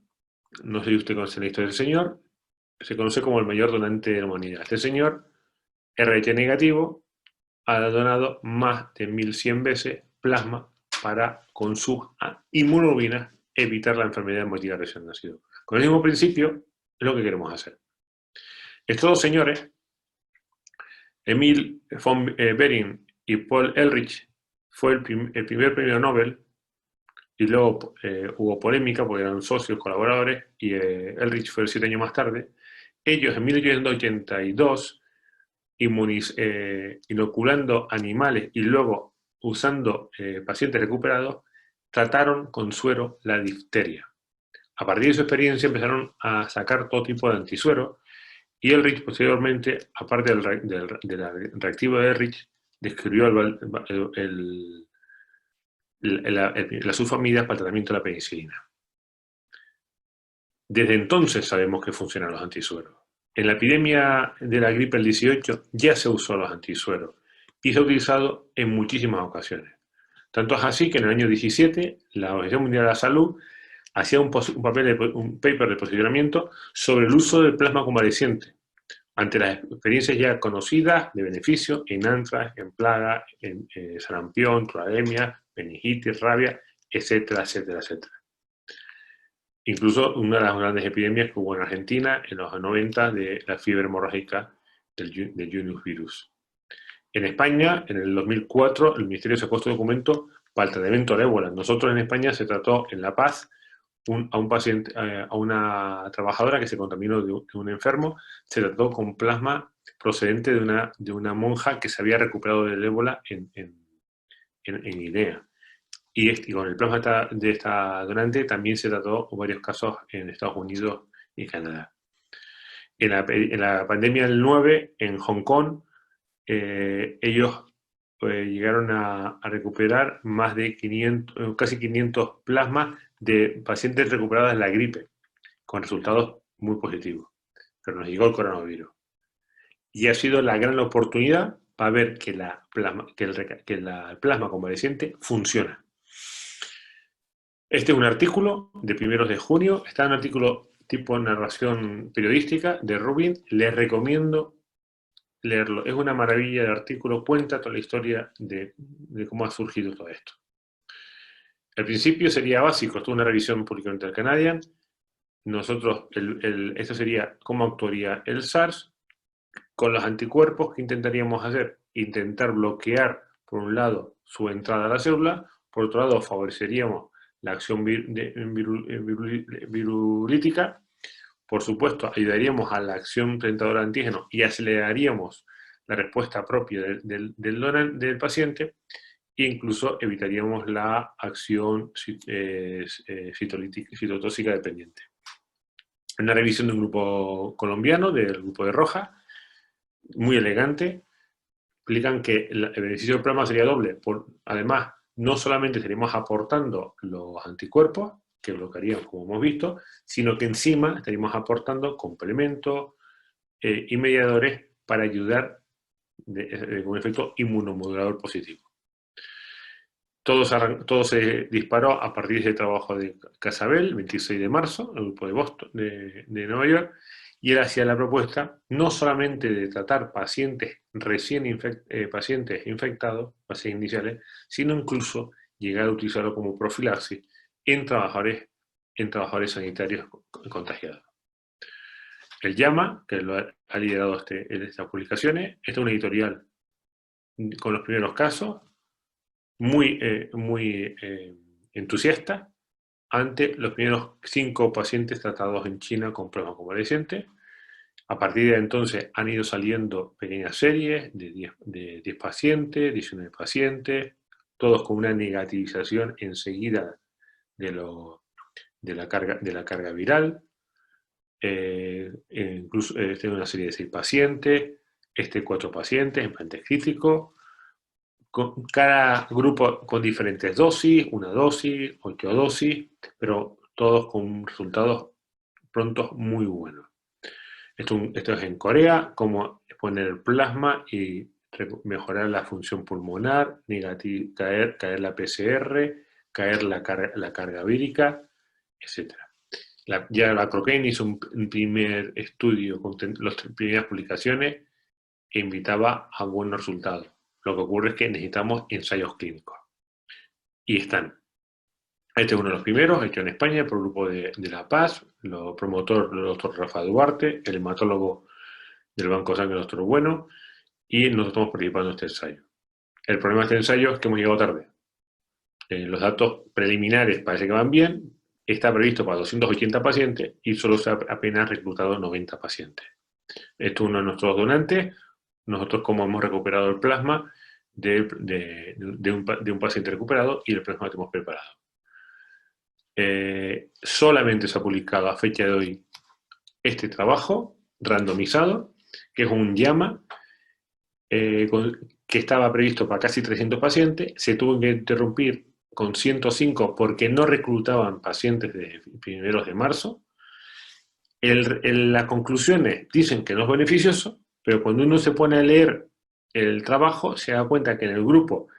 Speaker 1: no sé si usted conoce la historia del señor, se conoce como el mayor donante de la humanidad. Este señor, RH negativo, ha donado más de 1100 veces plasma para, con sus inmunoglobulinas, evitar la enfermedad hemolítica recién nacido. Con el mismo principio, es lo que queremos hacer. Estos dos señores, Emil von Behring y Paul Ehrlich, fue el primer premio Nobel, y luego hubo polémica porque eran socios, colaboradores, y Ehrlich fue 7 años más tarde. Ellos, en 1882, inoculando animales y luego usando pacientes recuperados, trataron con suero la difteria. A partir de su experiencia empezaron a sacar todo tipo de antisuero, y Ehrlich posteriormente, aparte del reactivo de Ehrlich, describió las subfamilias para el tratamiento de la penicilina. Desde entonces sabemos que funcionan los antisueros. En la epidemia de la gripe del 18 ya se usó los antisueros y se ha utilizado en muchísimas ocasiones. Tanto es así que en el año 17 la Organización Mundial de la Salud hacía un paper de posicionamiento sobre el uso del plasma convaleciente ante las experiencias ya conocidas de beneficio en antrax, en plaga, en sarampión, tularemia, meningitis, rabia, etcétera, etcétera, etcétera. Incluso una de las grandes epidemias que hubo en Argentina en los 90 de la fiebre hemorrágica del Junius virus. En España, en el 2004, el Ministerio sacó este documento para el tratamiento de ébola. Nosotros en España se trató en La Paz a un paciente, a una trabajadora que se contaminó de un enfermo, se trató con plasma procedente de una monja que se había recuperado del ébola en Guinea. Y con el plasma de esta donante también se trató varios casos en Estados Unidos y Canadá. En la pandemia del 9, en Hong Kong, ellos llegaron a recuperar más de 500, casi 500 plasmas de pacientes recuperados de la gripe, con resultados muy positivos. Pero nos llegó el coronavirus. Y ha sido la gran oportunidad para ver que el plasma convaleciente funciona. Este es un artículo de primeros de junio, está en un artículo tipo narración periodística de Rubin, les recomiendo leerlo. Es una maravilla de artículo, cuenta toda la historia de cómo ha surgido todo esto. Al principio sería básico, esto es una revisión pública del Canadian. Nosotros, esto sería cómo actuaría el SARS con los anticuerpos. ¿Qué intentaríamos hacer? Intentar bloquear, por un lado, su entrada a la célula, por otro lado, favoreceríamos la acción virulítica. Por supuesto, ayudaríamos a la acción presentadora de antígenos y aceleraríamos la respuesta propia del paciente, e incluso evitaríamos la acción citotóxica dependiente. Una revisión de un grupo colombiano, del grupo de Roja, muy elegante, explican que el beneficio del plasma sería doble. Además, no solamente estaríamos aportando los anticuerpos, que bloquearían, como hemos visto, sino que encima estaríamos aportando complementos y mediadores para ayudar con un efecto inmunomodulador positivo. Todo se disparó a partir de ese trabajo de Casabel, el 26 de marzo, el grupo de Boston, de Nueva York, y él hacía la propuesta no solamente de tratar pacientes pacientes infectados, pacientes iniciales, sino incluso llegar a utilizarlo como profilaxis en trabajadores sanitarios contagiados. El JAMA, que lo ha liderado estas publicaciones, esta es una editorial con los primeros casos, muy entusiasta ante los primeros 5 pacientes tratados en China con plasma convaleciente. A partir de entonces han ido saliendo pequeñas series de 10 pacientes, 19 pacientes, todos con una negativización enseguida de la carga viral. Incluso una serie de 6 pacientes, 4 pacientes, implantes críticos, con cada grupo con diferentes dosis, 1 dosis, 8 dosis, pero todos con resultados prontos muy buenos. Esto es en Corea, cómo poner el plasma y mejorar la función pulmonar, caer la PCR, caer la carga vírica, etc. Ya la Cochrane hizo un primer estudio con las primeras publicaciones e invitaba a buenos resultados. Lo que ocurre es que necesitamos ensayos clínicos. Y están. Este es uno de los primeros, hecho en España por el grupo de La Paz, el promotor, el doctor Rafa Duarte, el hematólogo del Banco de Sangre, el doctor Bueno, y nosotros estamos participando en este ensayo. El problema de este ensayo es que hemos llegado tarde. Los datos preliminares parece que van bien, está previsto para 280 pacientes y solo se ha apenas reclutado 90 pacientes. Esto es uno de nuestros donantes. Nosotros, como hemos recuperado el plasma de un paciente recuperado y el plasma que hemos preparado. Solamente se ha publicado a fecha de hoy este trabajo randomizado, que es un JAMA, que estaba previsto para casi 300 pacientes, se tuvo que interrumpir con 105 porque no reclutaban pacientes de primeros de marzo. Las conclusiones dicen que no es beneficioso, pero cuando uno se pone a leer el trabajo, se da cuenta que en el grupo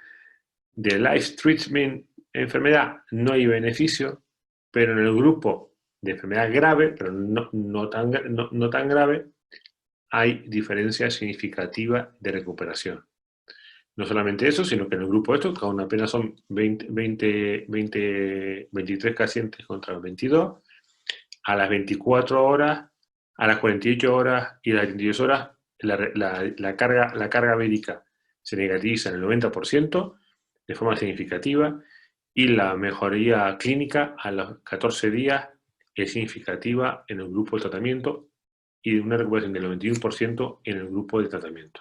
Speaker 1: de life treatment enfermedad no hay beneficio, pero en el grupo de enfermedad grave, pero no tan grave, hay diferencia significativa de recuperación. No solamente eso, sino que en el grupo esto, que aún apenas son 23 pacientes contra 22, a las 24 horas, a las 48 horas y a las 32 horas, la carga vírica se negativiza en el 90% de forma significativa, y la mejoría clínica a los 14 días es significativa en el grupo de tratamiento y de una recuperación del 91% en el grupo de tratamiento.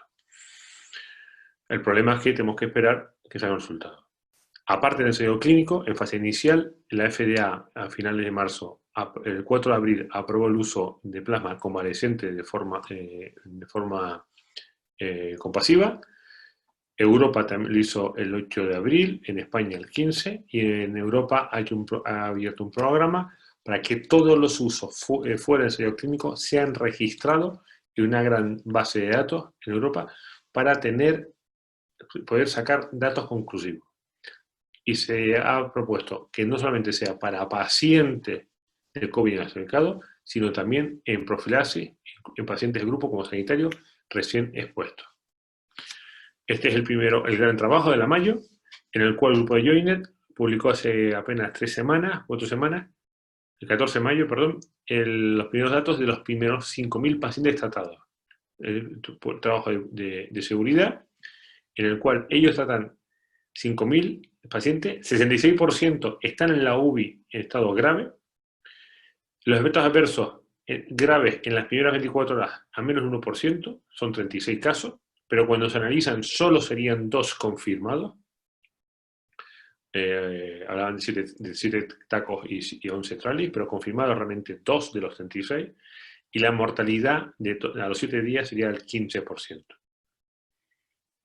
Speaker 1: El problema es que tenemos que esperar que salga el resultado. Aparte del ensayo clínico, en fase inicial, la FDA a finales de marzo, el 4 de abril, aprobó el uso de plasma convalescente de forma compasiva. Europa también lo hizo el 8 de abril, en España el 15, y en Europa ha abierto un programa para que todos los usos fuera del ensayo clínico sean registrados en una gran base de datos en Europa para poder sacar datos conclusivos. Y se ha propuesto que no solamente sea para pacientes de COVID diagnosticados, sino también en profilaxis, en pacientes de grupo como sanitarios recién expuestos. Este es el gran trabajo de la Mayo, en el cual el grupo de Joinet publicó hace apenas 3 semanas, 4 semanas, el 14 de mayo, perdón, los primeros datos de los primeros 5.000 pacientes tratados. El trabajo de seguridad, en el cual ellos tratan 5.000 pacientes, 66% están en la UBI en estado grave. Los efectos adversos graves en las primeras 24 horas a menos de 1%, son 36 casos, pero cuando se analizan solo serían 2 confirmados. Hablaban de 7 tacos y 11 tralis, pero confirmados realmente 2 de los 36, y la mortalidad a los 7 días sería del 15%.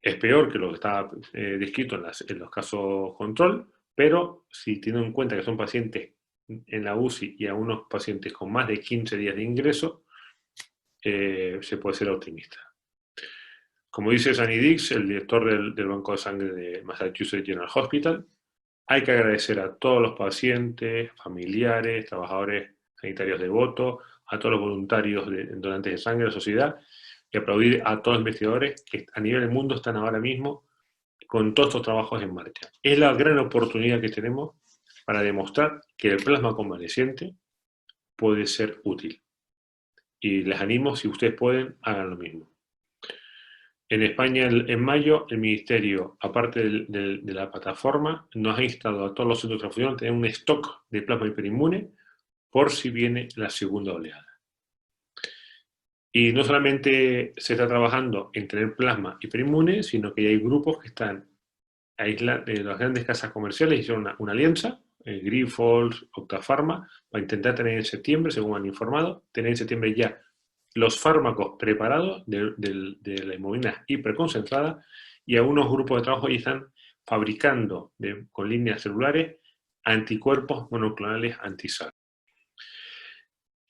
Speaker 1: Es peor que lo que estaba descrito en los casos control, pero si tienen en cuenta que son pacientes en la UCI y a unos pacientes con más de 15 días de ingreso, se puede ser optimista. Como dice Sunny Dix, el director del Banco de Sangre de Massachusetts General Hospital, hay que agradecer a todos los pacientes, familiares, trabajadores sanitarios devotos, a todos los voluntarios donantes de sangre de la sociedad, y aplaudir a todos los investigadores que a nivel del mundo están ahora mismo con todos estos trabajos en marcha. Es la gran oportunidad que tenemos para demostrar que el plasma convaleciente puede ser útil. Y les animo, si ustedes pueden, hagan lo mismo. En España, en mayo, el Ministerio, aparte de la plataforma, nos ha instado a todos los centros de transfusión a tener un stock de plasma hiperinmune por si viene la segunda oleada. Y no solamente se está trabajando en tener plasma hiperinmune, sino que hay grupos que están aislados de las grandes casas comerciales, hicieron una alianza, Grifols, Octafarma, para intentar tener en septiembre, según han informado, tener en septiembre ya los fármacos preparados de la hemoglobina hiperconcentrada, y algunos grupos de trabajo ya están fabricando con líneas celulares anticuerpos monoclonales anti-SARS.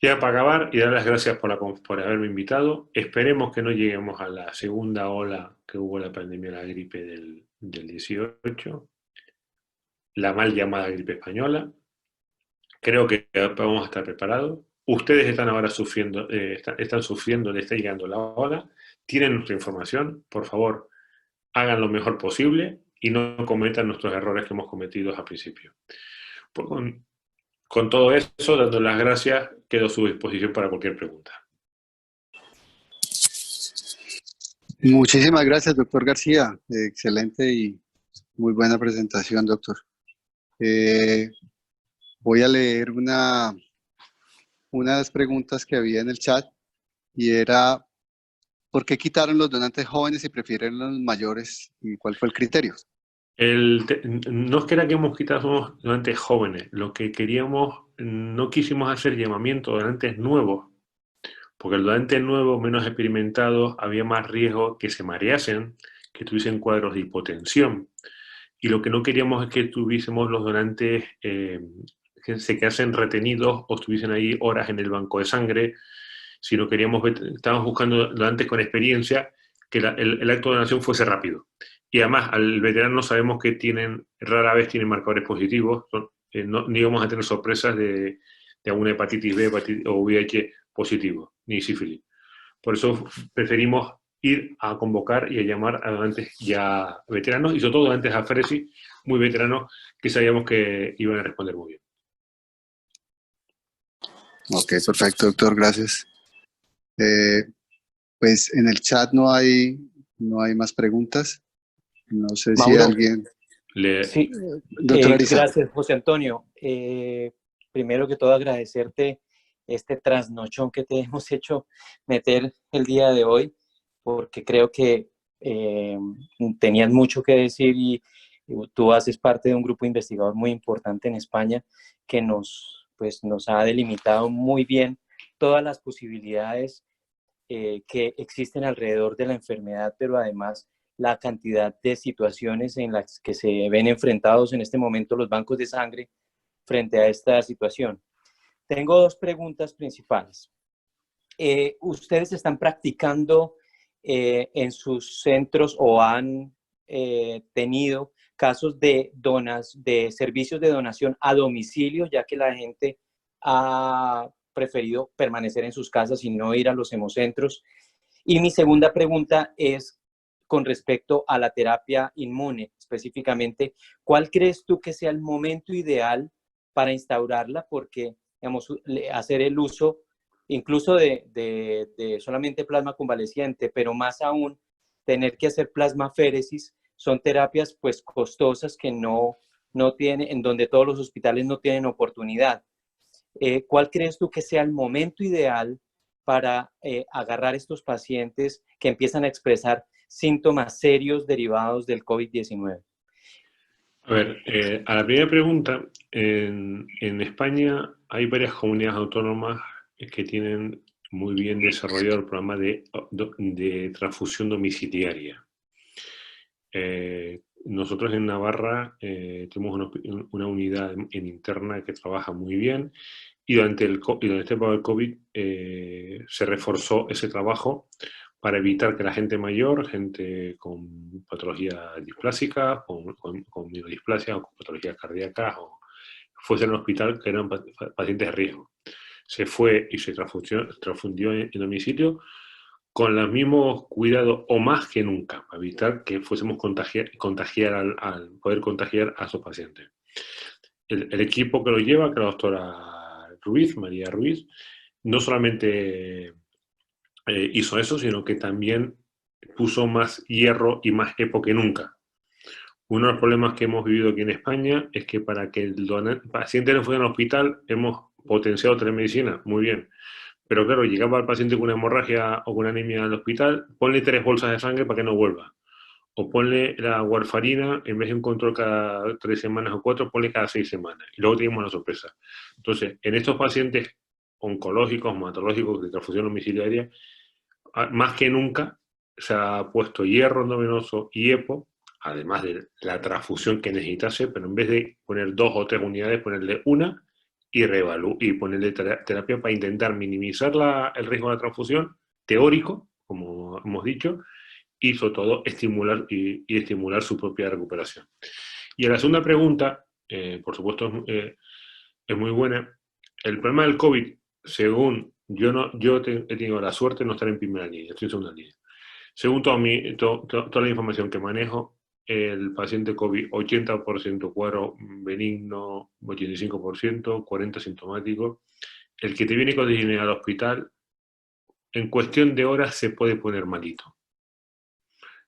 Speaker 1: Ya para acabar y dar las gracias por haberme invitado, esperemos que no lleguemos a la segunda ola que hubo la pandemia de la gripe del 18, la mal llamada gripe española. Creo que vamos a estar preparados. Ustedes están ahora sufriendo, están sufriendo, les está llegando la ola, tienen nuestra información, por favor, hagan lo mejor posible y no cometan nuestros errores que hemos cometido al principio. Con todo eso, dando las gracias, quedo a su disposición para cualquier pregunta.
Speaker 2: Muchísimas gracias, doctor García. Excelente y muy buena presentación, doctor. Voy a leer una de las preguntas que había en el chat, y era: ¿por qué quitaron los donantes jóvenes y prefieren los mayores? ¿Y cuál fue el criterio?
Speaker 1: No es que era que hemos quitado los donantes jóvenes, lo que queríamos, no quisimos hacer llamamiento a donantes nuevos, porque el donante nuevo, menos experimentado, había más riesgo que se mareasen, que tuviesen cuadros de hipotensión. Y lo que no queríamos es que tuviésemos los donantes que se quedasen retenidos o estuviesen ahí horas en el banco de sangre, sino estábamos buscando donantes con experiencia, que el acto de donación fuese rápido. Y además, al veterano sabemos que rara vez tienen marcadores positivos, no íbamos a tener sorpresas de alguna hepatitis B o VIH positivo, ni sífilis. Por eso preferimos ir a convocar y a llamar a donantes ya veteranos, y sobre todo donantes a Fresi, muy veteranos, que sabíamos que iban a responder muy bien.
Speaker 2: Ok, perfecto, doctor, gracias. Pues en el chat no hay más preguntas. No sé si
Speaker 3: Mauro,
Speaker 2: alguien...
Speaker 3: sí,
Speaker 2: Doctor Ariza.
Speaker 3: gracias, José Antonio. Primero que todo, agradecerte este trasnochón que te hemos hecho meter el día de hoy, porque creo que tenías mucho que decir y tú haces parte de un grupo investigador muy importante en España que pues, nos ha delimitado muy bien todas las posibilidades que existen alrededor de la enfermedad, pero además la cantidad de situaciones en las que se ven enfrentados en este momento los bancos de sangre frente a esta situación. Tengo dos preguntas principales. ¿Ustedes están practicando en sus centros o han tenido casos de servicios de donación a domicilio, ya que la gente ha preferido permanecer en sus casas y no ir a los hemocentros? Y mi segunda pregunta es con respecto a la terapia inmune, específicamente, ¿cuál crees tú que sea el momento ideal para instaurarla? Porque, digamos, hacer el uso incluso de solamente plasma convaleciente, pero más aún tener que hacer plasmaféresis, son terapias pues costosas que no tienen, en donde todos los hospitales no tienen oportunidad. ¿Cuál crees tú que sea el momento ideal para agarrar estos pacientes que empiezan a expresar síntomas serios derivados del COVID-19?
Speaker 1: A ver, a la primera pregunta, en España hay varias comunidades autónomas que tienen muy bien desarrollado el programa de transfusión domiciliaria. Nosotros en Navarra tenemos una unidad en interna que trabaja muy bien, y durante el tiempo del COVID se reforzó ese trabajo para evitar que la gente mayor, gente con patologías displásicas, con mionodisplasia o con patologías cardíacas, fuese al hospital, que eran pacientes de riesgo. Se fue y se transfundió en domicilio con los mismos cuidados o más que nunca, para evitar que fuésemos poder contagiar a esos pacientes. El equipo que lo lleva, que es la doctora Ruiz, María Ruiz, no solamente hizo eso, sino que también puso más hierro y más EPO que nunca. Uno de los problemas que hemos vivido aquí en España es que para que el paciente no fuera al hospital, hemos potenciado telemedicina, muy bien. Pero claro, llegaba el paciente con una hemorragia o con una anemia al hospital, ponle 3 bolsas de sangre para que no vuelva. O ponle la warfarina, en vez de un control cada 3 semanas o 4, ponle cada 6 semanas. Y luego tenemos la sorpresa. Entonces, en estos pacientes oncológicos, hematológicos de transfusión domiciliaria, más que nunca se ha puesto hierro endovenoso y EPO, además de la transfusión que necesitase, pero en vez de poner 2 o 3 unidades, ponerle una y ponerle terapia para intentar minimizar el riesgo de la transfusión, teórico, como hemos dicho, y sobre todo estimular su propia recuperación. Y a la segunda pregunta, por supuesto, es muy buena. El problema del COVID, según yo he tenido la suerte de no estar en primera línea, estoy en segunda línea. Según toda la información que manejo, el paciente COVID, 80% cuadro benigno, 85%, 40% sintomático. El que te viene con dignidad al hospital, en cuestión de horas se puede poner malito.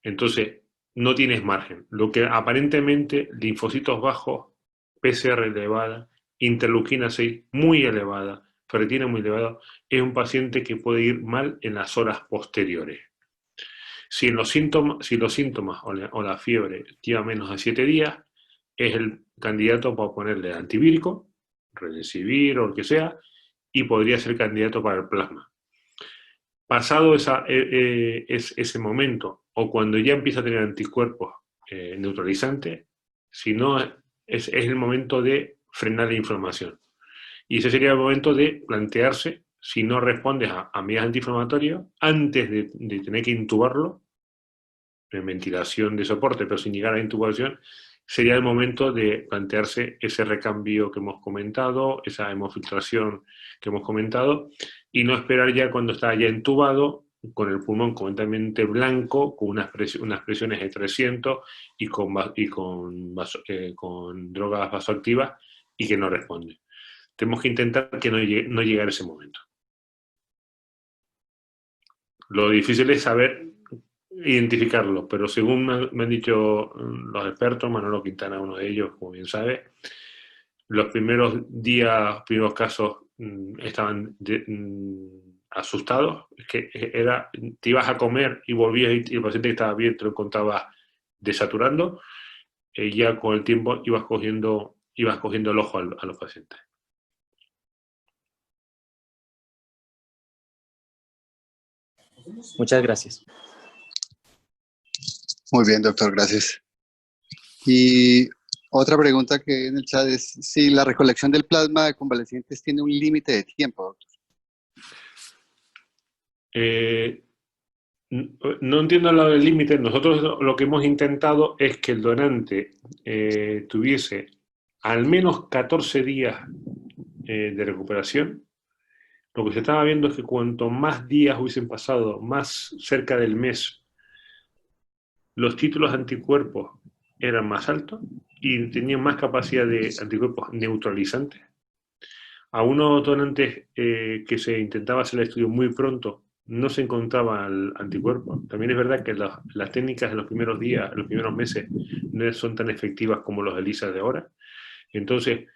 Speaker 1: Entonces, no tienes margen. Lo que aparentemente, linfocitos bajos, PCR elevada, interleuquina 6 muy elevada, ferritina muy elevada, es un paciente que puede ir mal en las horas posteriores. Si los síntomas o la fiebre lleva menos de 7 días, es el candidato para ponerle antivírico, Remdesivir o lo que sea, y podría ser candidato para el plasma. Pasado ese momento, o cuando ya empieza a tener anticuerpos neutralizantes, si no, es el momento de frenar la inflamación. Y ese sería el momento de plantearse, si no respondes a medidas antiinflamatorias, antes de tener que intubarlo, en ventilación de soporte, pero sin llegar a intubación, sería el momento de plantearse ese recambio que hemos comentado, esa hemofiltración que hemos comentado, y no esperar ya cuando está ya entubado con el pulmón completamente blanco, con unas presiones de 300 y con drogas vasoactivas y que no responde. Tenemos que intentar que no llegue a ese momento. Lo difícil es saber identificarlo, pero según me han dicho los expertos, Manolo Quintana, uno de ellos, como bien sabe, los primeros días, primeros casos estaban asustados, es que te ibas a comer y volvías y el paciente que estaba bien te lo encontraba desaturando, ya con el tiempo ibas cogiendo el ojo a los pacientes.
Speaker 3: Muchas gracias.
Speaker 2: Muy bien, doctor, gracias. Y otra pregunta que hay en el chat es si la recolección del plasma de convalecientes tiene un límite de tiempo, doctor.
Speaker 1: No entiendo lo del límite. Nosotros lo que hemos intentado es que el donante tuviese al menos 14 días de recuperación. Lo que se estaba viendo es que cuanto más días hubiesen pasado, más cerca del mes, los títulos de anticuerpos eran más altos y tenían más capacidad de anticuerpos neutralizantes. A unos donantes que se intentaba hacer el estudio muy pronto, no se encontraba el anticuerpo. También es verdad que las técnicas en los primeros días, en los primeros meses, no son tan efectivas como los ELISA de ahora. Entonces,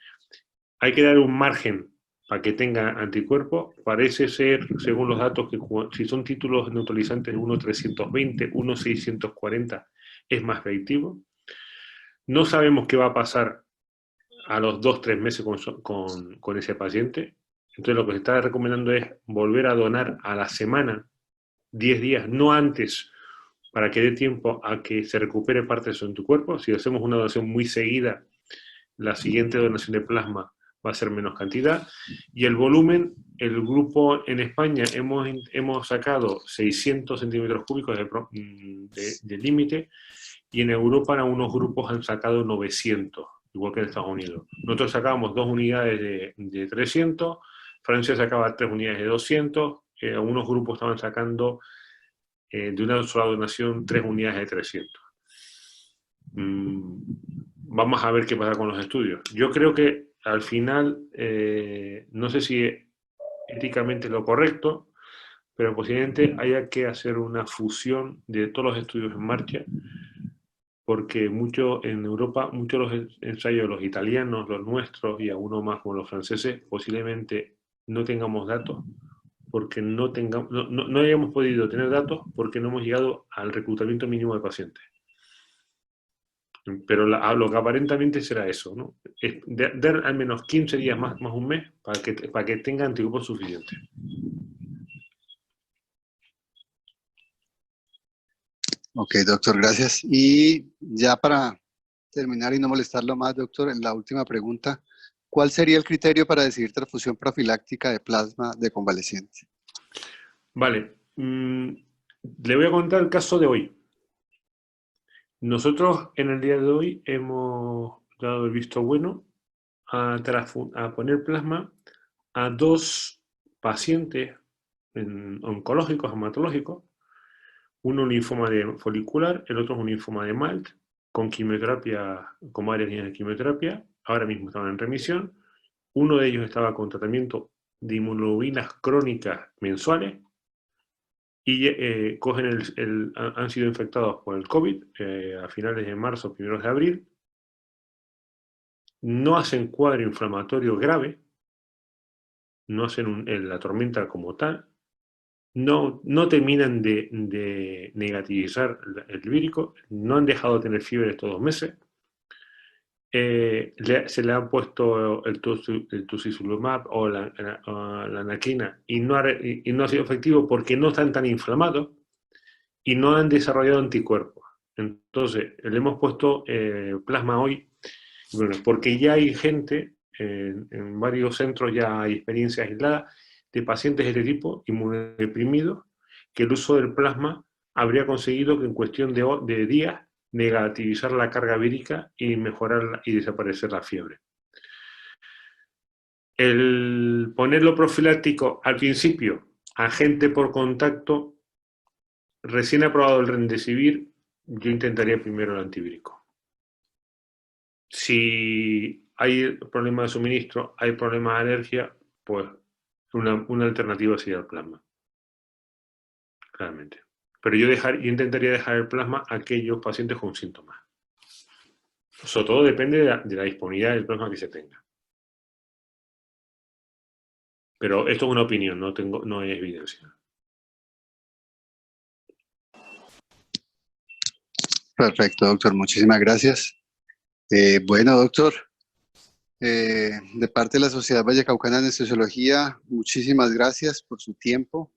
Speaker 1: hay que dar un margen para que tenga anticuerpos. Parece ser, según los datos, que si son títulos neutralizantes 1.320, 1.640, es más efectivo. No sabemos qué va a pasar a los 2-3 meses con ese paciente. Entonces lo que se está recomendando es volver a donar a la semana, 10 días, no antes, para que dé tiempo a que se recupere parte de eso en tu cuerpo. Si hacemos una donación muy seguida, la siguiente donación de plasma va a ser menos cantidad. Y el volumen, el grupo en España hemos sacado 600 centímetros cúbicos de límite, y en Europa algunos grupos han sacado 900, igual que en Estados Unidos. Nosotros sacábamos 2 unidades de 300, Francia sacaba 3 unidades de 200, algunos grupos estaban sacando de una sola donación 3 unidades de 300. Vamos a ver qué pasa con los estudios. Yo creo que al final, no sé si éticamente es lo correcto, pero posiblemente haya que hacer una fusión de todos los estudios en marcha, porque en Europa, muchos de los ensayos, los italianos, los nuestros y algunos más como los franceses, posiblemente no tengamos datos, porque no hayamos podido tener datos porque no hemos llegado al reclutamiento mínimo de pacientes. Pero lo que aparentemente será eso, ¿no? Es dar al menos 15 días más un mes para que tenga anticuerpos suficientes.
Speaker 2: Ok, doctor, gracias. Y ya para terminar y no molestarlo más, doctor, en la última pregunta, ¿cuál sería el criterio para decidir transfusión profiláctica de plasma de convaleciente?
Speaker 1: Vale. Le voy a contar el caso de hoy. Nosotros en el día de hoy hemos dado el visto bueno a poner plasma a 2 pacientes oncológicos, hematológicos, uno un linfoma folicular, el otro es un linfoma de MALT, con quimioterapia, con varias líneas de quimioterapia, ahora mismo estaban en remisión. Uno de ellos estaba con tratamiento de inmunoglobulinas crónicas mensuales y han sido infectados por el COVID a finales de marzo, primeros de abril. No hacen cuadro inflamatorio grave, no hacen la tormenta como tal, no terminan de negativizar el vírico, no han dejado de tener fiebre estos 2 meses, se le han puesto el tocilizumab o la anaquina y no ha sido efectivo porque no están tan inflamados y no han desarrollado anticuerpos. Entonces, le hemos puesto plasma hoy, bueno, porque ya hay gente, en varios centros ya hay experiencias aisladas de pacientes de este tipo, inmunodeprimidos, que el uso del plasma habría conseguido que en cuestión de días negativizar la carga vírica y mejorar y desaparecer la fiebre. El ponerlo profiláctico al principio a gente por contacto recién aprobado el Remdesivir, yo intentaría primero el antivírico. Si hay problema de suministro, hay problema de alergia, pues una alternativa sería el plasma. Claramente. Pero yo intentaría dejar el plasma a aquellos pacientes con síntomas. Sobre todo depende de la disponibilidad del plasma que se tenga. Pero esto es una opinión, no hay evidencia.
Speaker 2: Perfecto, doctor. Muchísimas gracias. Bueno, doctor, de parte de la Sociedad Vallecaucana de Anestesiología, muchísimas gracias por su tiempo,